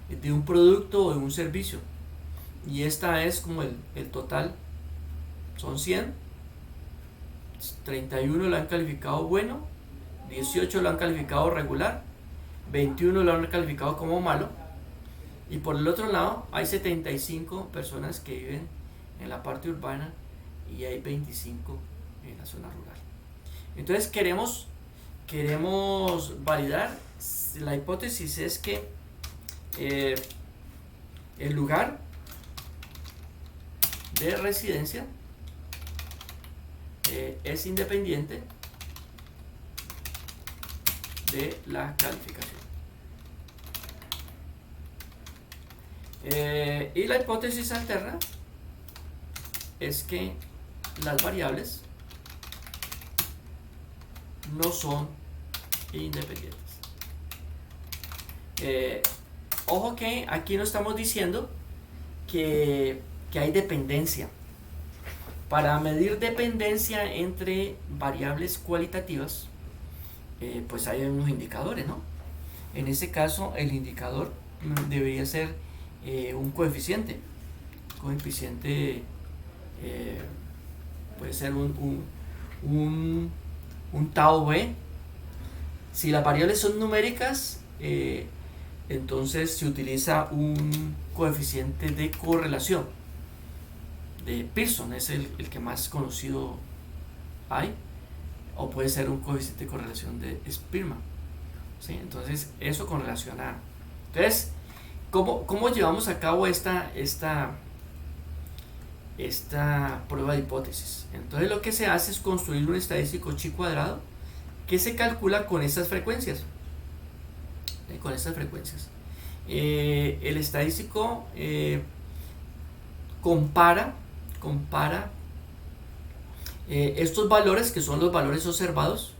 de un producto o de un servicio, y esta es como el total, son 100, 31 lo han calificado bueno, 18 lo han calificado regular, 21 lo han calificado como malo, y por el otro lado hay 75 personas que viven en la parte urbana y hay 25 en la zona rural. Entonces queremos validar, la hipótesis es que el lugar de residencia es independiente de la calificación. Y la hipótesis alterna es que las variables no son independientes. Ojo que aquí no estamos diciendo que hay dependencia. Para medir dependencia entre variables cualitativas, pues hay unos indicadores, ¿no? En ese caso, el indicador debería ser un coeficiente. Puede ser un tau b. Si las variables son numéricas, entonces se utiliza un coeficiente de correlación de Pearson, es el que más conocido hay, o puede ser un coeficiente de correlación de Spearman, ¿sí? Entonces eso con relación Entonces, ¿cómo llevamos a cabo esta prueba de hipótesis? Entonces lo que se hace es construir un estadístico chi cuadrado que se calcula con estas frecuencias. El estadístico compara estos valores, que son los valores observados.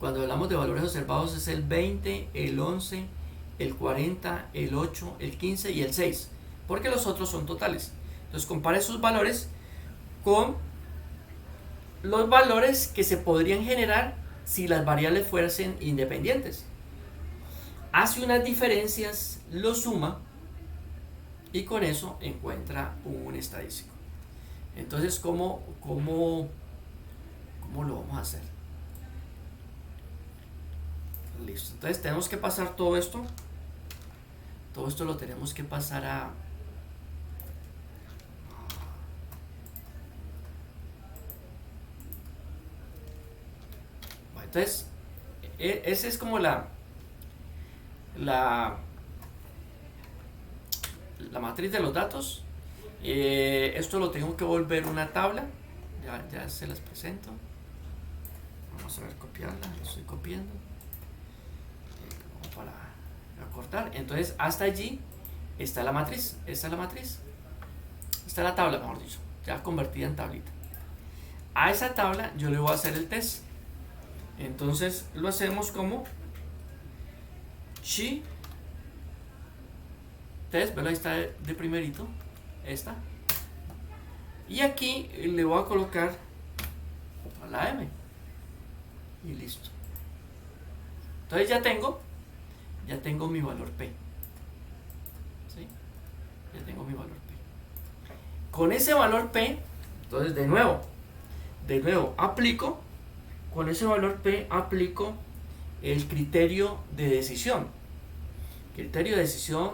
Cuando hablamos de valores observados es el 20, el 11, el 40, el 8, el 15 y el 6, porque los otros son totales. Entonces compara esos valores con los valores que se podrían generar si las variables fuesen independientes. Hace unas diferencias, lo suma y con eso encuentra un estadístico. Entonces, ¿cómo lo vamos a hacer? Listo. Entonces tenemos que pasar todo esto. Todo esto lo tenemos que pasar a... Bueno, entonces, esa es como la matriz de los datos. Esto lo tengo que volver una tabla. Ya se las presento. Vamos a ver, copiarla. Lo estoy copiando. Para acortar. Entonces, hasta allí está la matriz. Esta es la matriz. Esta es la tabla, mejor dicho. Ya convertida en tablita. A esa tabla yo le voy a hacer el test. Entonces, lo hacemos como chi test, ¿verdad? Ahí está de primerito, esta, y aquí le voy a colocar la M y listo. Entonces ya tengo mi valor P, ¿sí? Ya tengo mi valor P. Con ese valor P, entonces de nuevo aplico, con ese valor P aplico el criterio de decisión. Criterio de decisión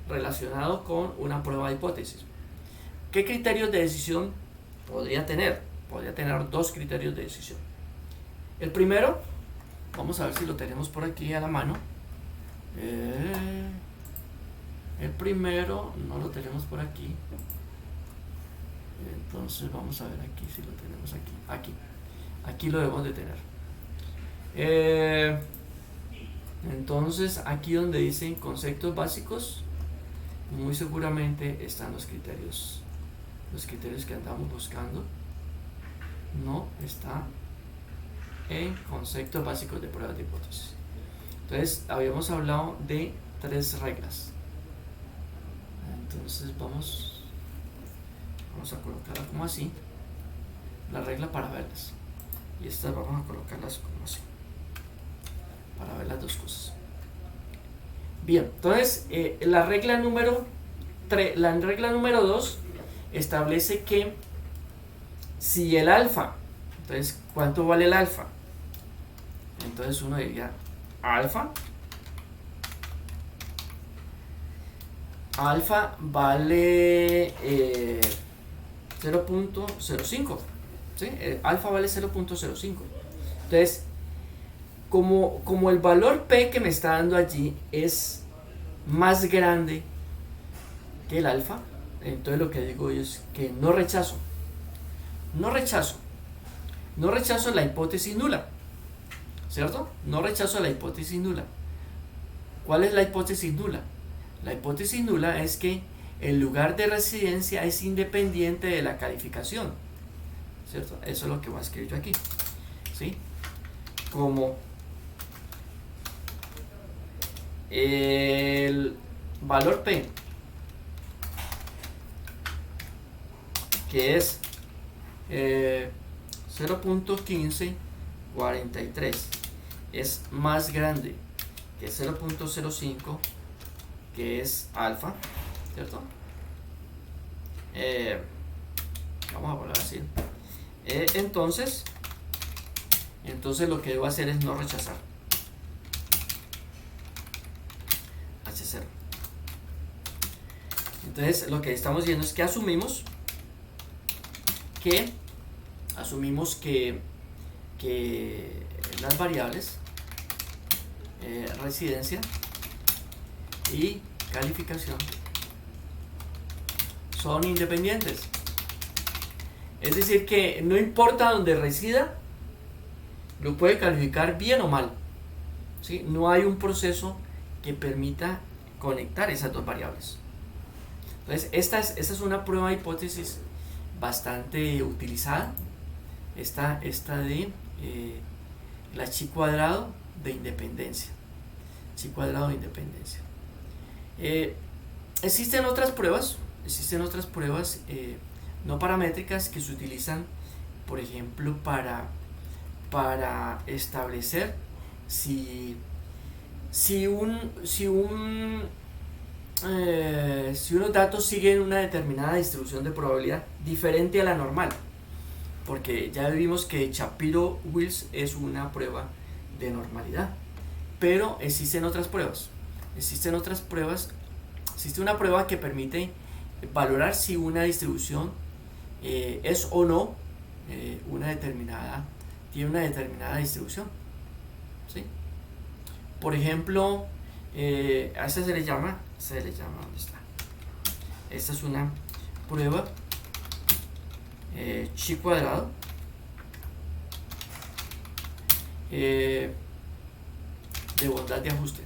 relacionado con una prueba de hipótesis. ¿Qué criterios de decisión podría tener? Podría tener dos criterios de decisión. El primero, vamos a ver si lo tenemos por aquí a la mano. El primero no lo tenemos por aquí. Entonces vamos a ver aquí si lo tenemos aquí lo debemos de tener. Entonces aquí donde dicen conceptos básicos, muy seguramente están los criterios que andamos buscando. No está en conceptos básicos de pruebas de hipótesis. Entonces habíamos hablado de 3 reglas. Entonces vamos a colocarla como así, la regla para verlas, y estas vamos a colocarlas como así para ver las dos cosas. Bien, entonces la regla número 2 establece que si el alfa, entonces ¿cuánto vale el alfa? Entonces uno diría alfa vale 0.05, ¿sí? Alfa vale 0.05. Entonces, como el valor P que me está dando allí es más grande que el alfa, entonces lo que digo es que no rechazo la hipótesis nula, ¿cierto? No rechazo la hipótesis nula. ¿Cuál es la hipótesis nula? La hipótesis nula es que el lugar de residencia es independiente de la calificación, ¿cierto? Eso es lo que voy a escribir yo aquí, ¿sí? Como el valor P, que es 0.1543, es más grande que 0.05, que es alfa, ¿cierto? Vamos a volver a decir. Entonces lo que debo hacer es no rechazar H0. Entonces lo que estamos viendo es que asumimos que las variables residencia y calificación son independientes. Es decir, que no importa dónde resida, lo puede calificar bien o mal, ¿sí? No hay un proceso que permita conectar esas dos variables. Entonces, esta es una prueba de hipótesis bastante utilizada. Esta de la chi cuadrado de independencia. Chi cuadrado de independencia. Existen otras pruebas no paramétricas que se utilizan, por ejemplo, para establecer si unos datos siguen una determinada distribución de probabilidad diferente a la normal, porque ya vimos que Shapiro-Wills es una prueba de normalidad, pero existe una prueba que permite valorar si una distribución es o no tiene una determinada distribución, ¿sí? Por ejemplo, a esta se le llama, ¿dónde está? Esta es una prueba chi cuadrado de bondad de ajuste.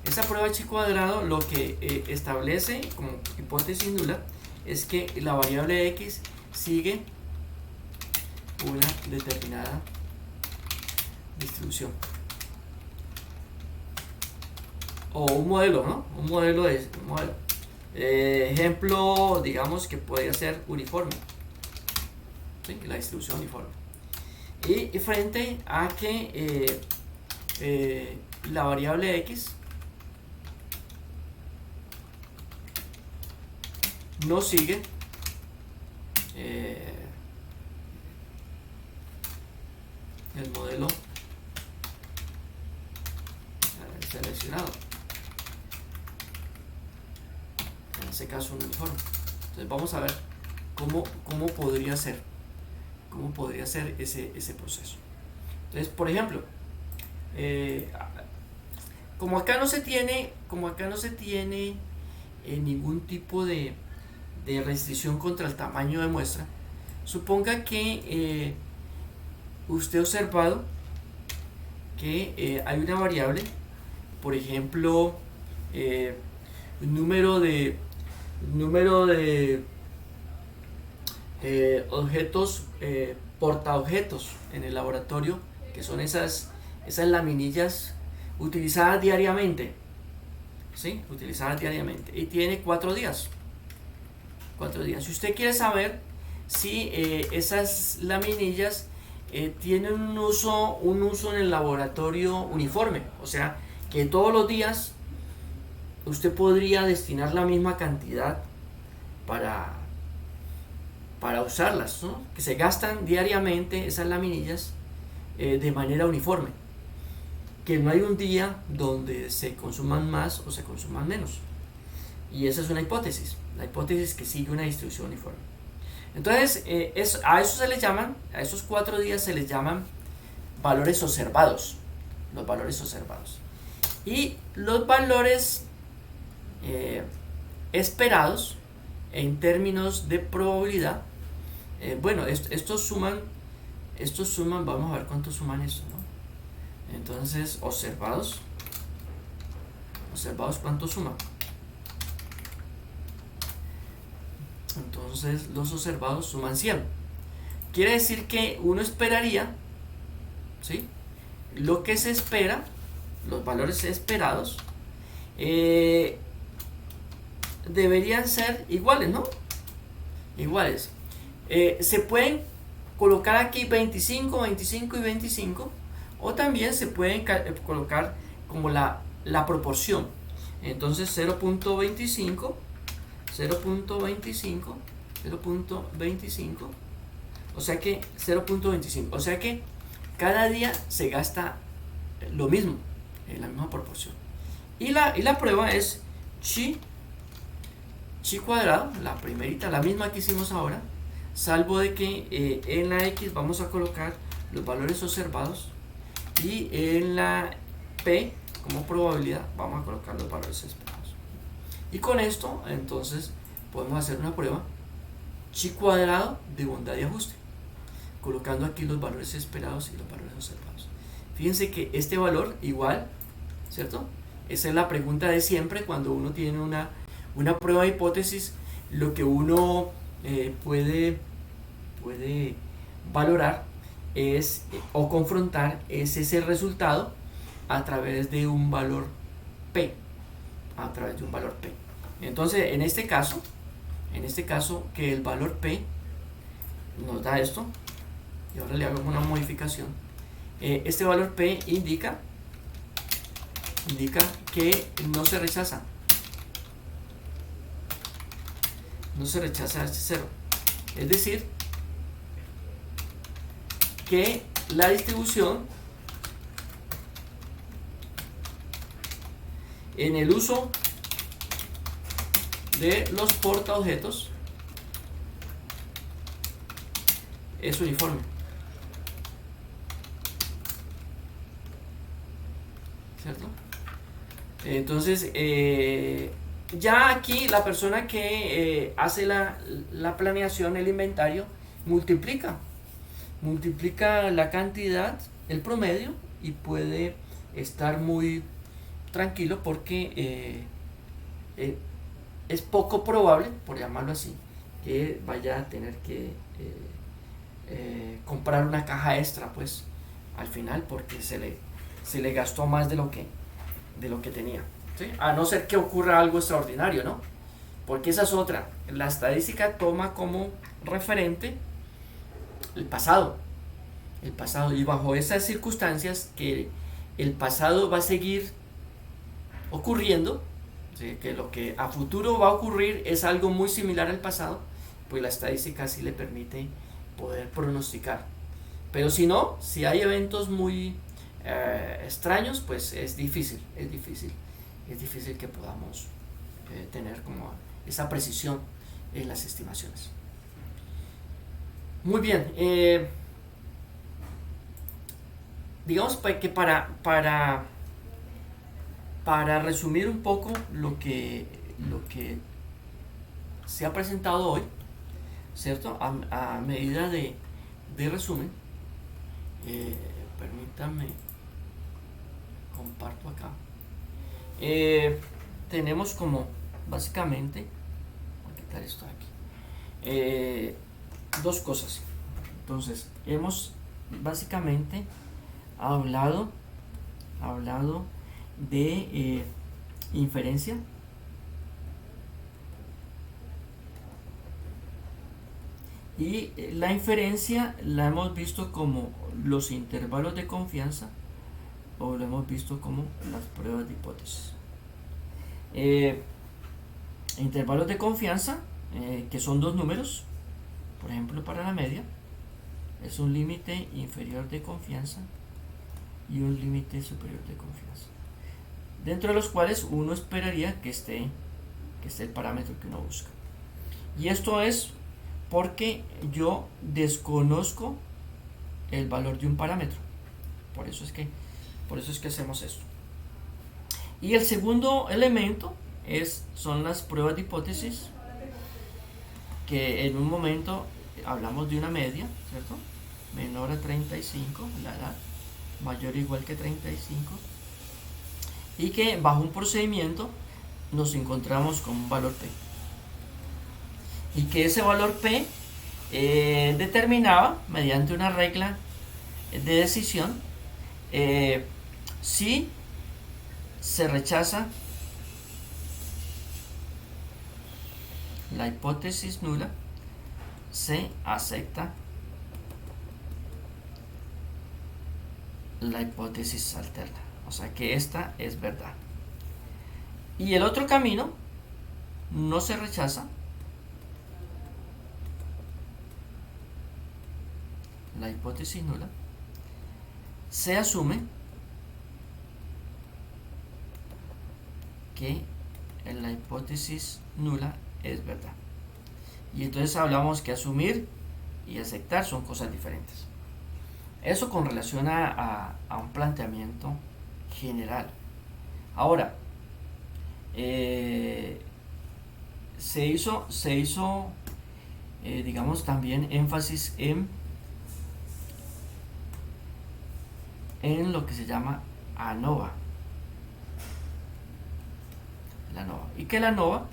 Esa prueba chi cuadrado lo que establece como hipótesis nula es que la variable x sigue una determinada distribución o un modelo, ¿no? Un modelo. Ejemplo, digamos que podría ser uniforme, ¿sí? La distribución uniforme, y frente a que la variable x no sigue el modelo seleccionado, en este caso un uniforme. Entonces vamos a ver cómo podría ser ese proceso. Entonces, por ejemplo, como acá no se tiene ningún tipo de restricción contra el tamaño de muestra, suponga que usted ha observado que hay una variable, por ejemplo, número de objetos, portaobjetos en el laboratorio, que son esas laminillas utilizadas diariamente, ¿sí? Utilizadas diariamente, y tiene 4 días. Si usted quiere saber si esas laminillas tienen un uso en el laboratorio uniforme, o sea, que todos los días usted podría destinar la misma cantidad para usarlas, ¿no? Que se gastan diariamente esas laminillas de manera uniforme, que no hay un día donde se consuman más o se consuman menos. Y esa es una hipótesis, la hipótesis que sigue una distribución uniforme. Entonces, a esos 4 días se les llaman valores observados, los valores observados. Y los valores esperados en términos de probabilidad, bueno, estos suman, vamos a ver cuánto suman eso, ¿no? Entonces, observados, ¿cuánto suman? Entonces, los observados suman 100. Quiere decir que uno esperaría, ¿sí?, lo que se espera, los valores esperados, deberían ser iguales, ¿no? Iguales. Se pueden colocar aquí 25, 25 y 25, o también se pueden colocar como la proporción. Entonces 0.25, 0.25, 0.25, o sea que 0.25, o sea que cada día se gasta lo mismo, en la misma proporción. Y la prueba es chi cuadrado, la primerita, la misma que hicimos ahora, salvo de que en la x vamos a colocar los valores observados y en la p como probabilidad vamos a colocar los valores esperados. Y con esto entonces podemos hacer una prueba chi cuadrado de bondad y ajuste, colocando aquí los valores esperados y los valores observados. Fíjense que este valor igual, ¿cierto? Esa es la pregunta de siempre cuando uno tiene una prueba de hipótesis. Lo que uno puede valorar es o confrontar es ese resultado a través de un valor P, Entonces, en este caso que el valor P nos da esto, y ahora le hago una modificación. Este valor P indica que no se rechaza este 0. Es decir, que la distribución en el uso de los portaobjetos es uniforme, ¿cierto? Entonces, ya aquí la persona que hace la planeación, el inventario, multiplica la cantidad, el promedio, y puede estar muy tranquilo porque es poco probable, por llamarlo así, que vaya a tener que comprar una caja extra, pues, al final, porque se le gastó más de lo que tenía, ¿sí? A no ser que ocurra algo extraordinario, ¿no? Porque esa es otra. La estadística toma como referente el pasado, y bajo esas circunstancias que el pasado va a seguir ocurriendo, ¿sí? Que lo que a futuro va a ocurrir es algo muy similar al pasado, pues la estadística sí le permite poder pronosticar. Pero si no, si hay eventos muy extraños, pues es difícil que podamos tener como esa precisión en las estimaciones. Muy bien, digamos que para resumir un poco lo que se ha presentado hoy, ¿cierto? A medida de resumen, permítanme, comparto acá. Tenemos como básicamente, voy a quitar esto de aquí, dos cosas. Entonces, hemos básicamente hablado de inferencia, y la inferencia la hemos visto como los intervalos de confianza, o lo hemos visto como las pruebas de hipótesis. Intervalos de confianza, que son dos números. Por ejemplo, para la media es un límite inferior de confianza y un límite superior de confianza, dentro de los cuales uno esperaría que esté el parámetro que uno busca. Y esto es porque yo desconozco el valor de un parámetro. Por eso es que hacemos esto. Y el segundo elemento son las pruebas de hipótesis, que en un momento hablamos de una media, ¿cierto? Menor a 35, la edad, mayor o igual que 35, y que bajo un procedimiento nos encontramos con un valor P, y que ese valor P determinaba, mediante una regla de decisión, si se rechaza la hipótesis nula, se acepta la hipótesis alterna, o sea que esta es verdad. Y el otro camino no se rechaza la hipótesis nula, se asume que la hipótesis nula es verdad. Y entonces hablamos que asumir y aceptar son cosas diferentes. Eso con relación a un planteamiento general. Ahora, se hizo digamos, también énfasis en lo que se llama ANOVA. La ANOVA. Y que la ANOVA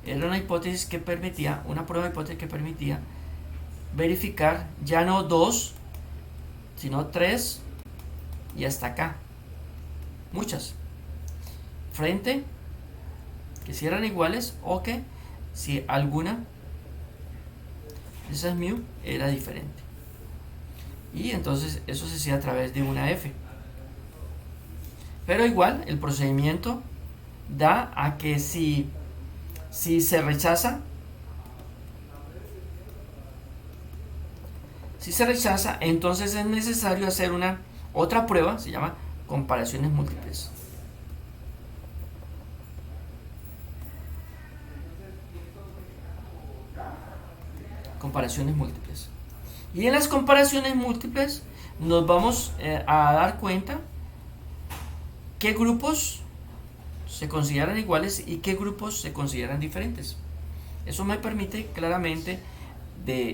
era una hipótesis que permitía, una prueba de hipótesis que permitía verificar ya no 2, sino 3 y hasta acá. Muchas. Frente, que si eran iguales o que si alguna de esas mu era diferente. Y entonces eso se hacía a través de una F. Pero igual el procedimiento da a que si se rechaza, entonces es necesario hacer una otra prueba, se llama comparaciones múltiples. Comparaciones múltiples. Y en las comparaciones múltiples nos vamos a dar cuenta qué grupos se consideran iguales y qué grupos se consideran diferentes. Eso me permite claramente,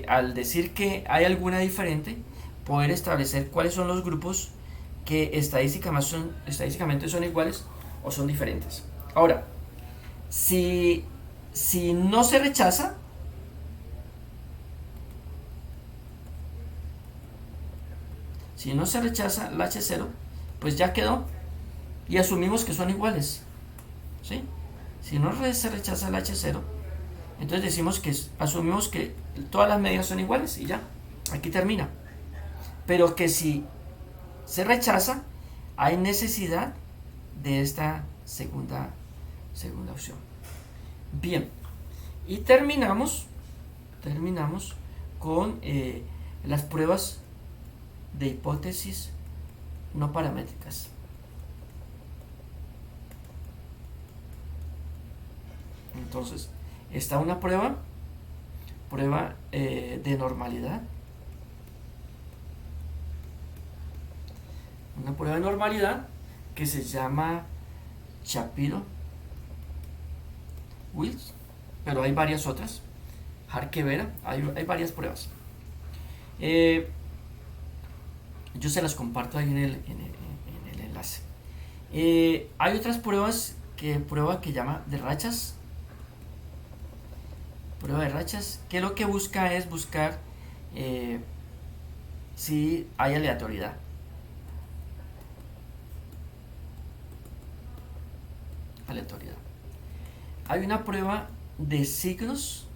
al decir que hay alguna diferente, poder establecer cuáles son los grupos que estadísticamente son iguales o son diferentes. Ahora, si no se rechaza, la H0, pues ya quedó y asumimos que son iguales, ¿sí? Si no se rechaza la H0, entonces asumimos que todas las medidas son iguales y ya, aquí termina. Pero que si se rechaza, hay necesidad de esta segunda opción. Bien, y terminamos con las pruebas de hipótesis no paramétricas. Entonces, está una prueba de normalidad. Una prueba de normalidad que se llama Shapiro-Wills, pero hay varias otras. Harkevera, hay varias pruebas. Yo se las comparto ahí en el enlace. Hay otras pruebas que llama de rachas. Prueba de rachas, que lo que busca es buscar si hay aleatoriedad. Hay una prueba de signos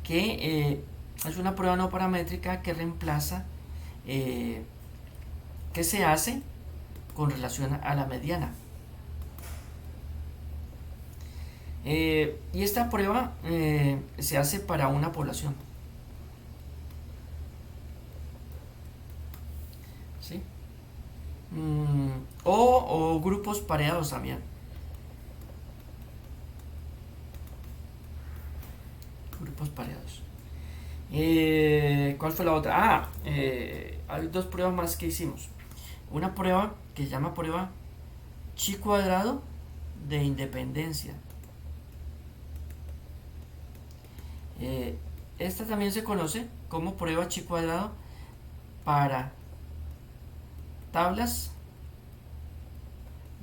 que es una prueba no paramétrica que reemplaza, que se hace con relación a la mediana. Y esta prueba se hace para una población. ¿Sí? O grupos pareados también. Grupos pareados. ¿Cuál fue la otra? Hay dos pruebas más que hicimos. Una prueba que se llama prueba chi cuadrado de independencia. Esta también se conoce como prueba chi cuadrado para tablas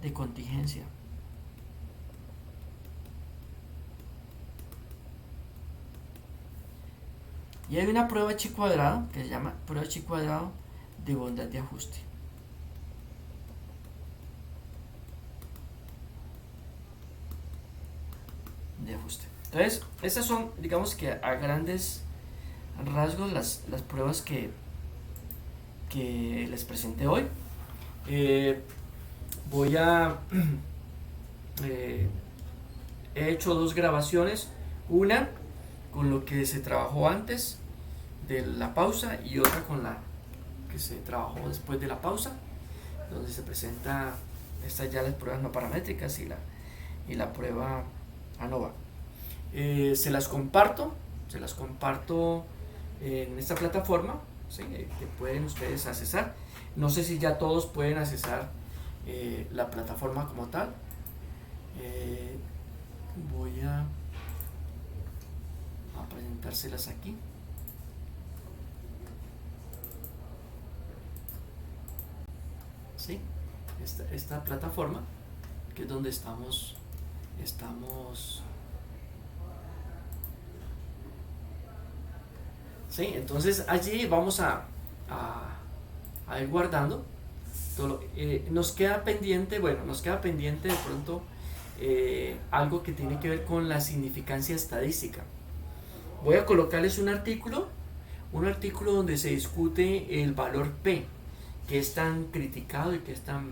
de contingencia. Y hay una prueba chi cuadrado que se llama prueba chi cuadrado de bondad de ajuste. Entonces, estas son, digamos que a grandes rasgos las pruebas que les presenté hoy. He hecho dos grabaciones, una con lo que se trabajó antes de la pausa y otra con la que se trabajó después de la pausa, donde se presenta estas ya las pruebas no paramétricas y la prueba ANOVA. Se las comparto en esta plataforma, ¿sí? Que pueden ustedes accesar. No sé si ya todos pueden accesar la plataforma como tal. Voy a presentárselas aquí. ¿Sí? Esta plataforma, que es donde estamos ¿sí? Entonces allí vamos a ir guardando todo nos queda pendiente de pronto algo que tiene que ver con la significancia estadística. Voy a colocarles un artículo donde se discute el valor P, que es tan criticado y que es tan,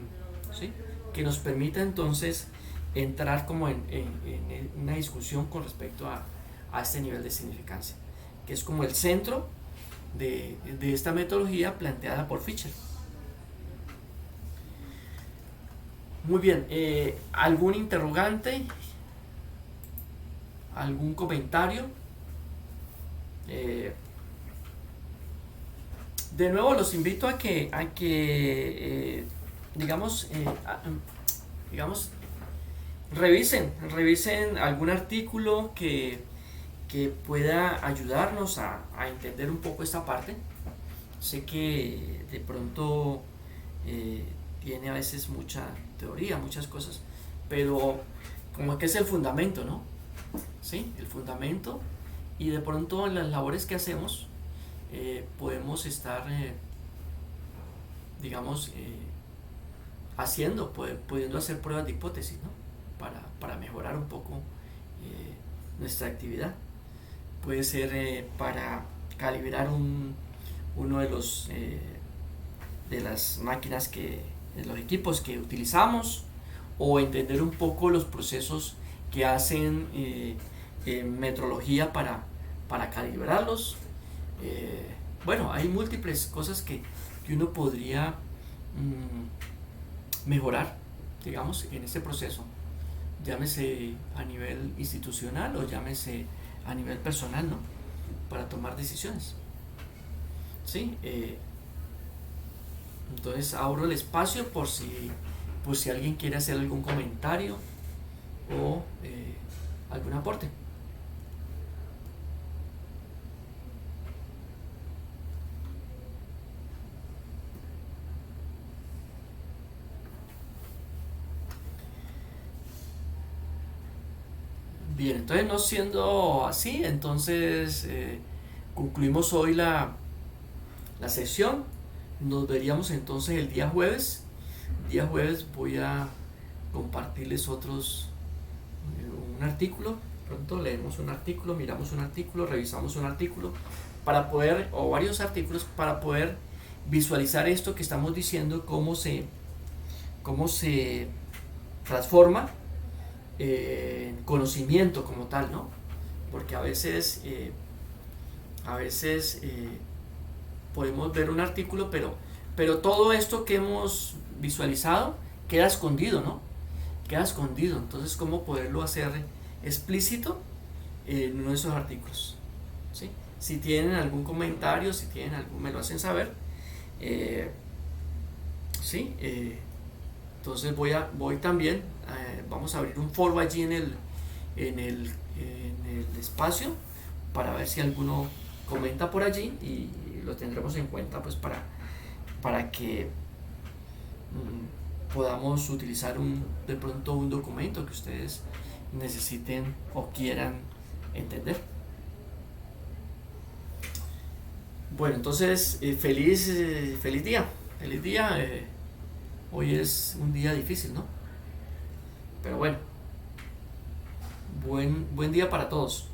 ¿sí?, que nos permita entonces entrar como en una discusión con respecto a este nivel de significancia, que es como el centro de esta metodología planteada por Fisher. Muy bien, ¿algún interrogante? ¿Algún comentario? De nuevo los invito a que digamos, revisen algún artículo que pueda ayudarnos a entender un poco esta parte. Sé que de pronto tiene a veces mucha teoría, muchas cosas, pero como que es el fundamento, ¿no? Sí, el fundamento, y de pronto en las labores que hacemos podemos estar, digamos, pudiendo hacer pruebas de hipótesis, ¿no? Para mejorar un poco nuestra actividad. Puede ser para calibrar uno de las máquinas de los equipos que utilizamos, o entender un poco los procesos que hacen metrología para calibrarlos. Bueno, hay múltiples cosas que uno podría mejorar, digamos, en este proceso, llámese a nivel institucional o llámese a nivel personal, ¿no?, para tomar decisiones. ¿Sí? Entonces abro el espacio por si alguien quiere hacer algún comentario o algún aporte. Bien, entonces, no siendo así, entonces concluimos hoy la sesión. Nos veríamos entonces el día jueves. El día jueves voy a compartirles un artículo. Pronto leemos un artículo, miramos un artículo, revisamos un artículo, o varios artículos, para poder visualizar esto que estamos diciendo, cómo se transforma en conocimiento como tal, ¿no? Porque a veces podemos ver un artículo, pero todo esto que hemos visualizado queda escondido, ¿no? Queda escondido. Entonces, ¿cómo poderlo hacer explícito en uno de esos artículos? ¿Sí? Si tienen algún comentario, me lo hacen saber. ¿Sí? Entonces voy también, vamos a abrir un foro allí en el espacio, para ver si alguno comenta por allí, y lo tendremos en cuenta, pues, para que podamos utilizar de pronto un documento que ustedes necesiten o quieran entender. Bueno, entonces feliz día. Hoy es un día difícil, ¿no? Pero bueno, buen día para todos.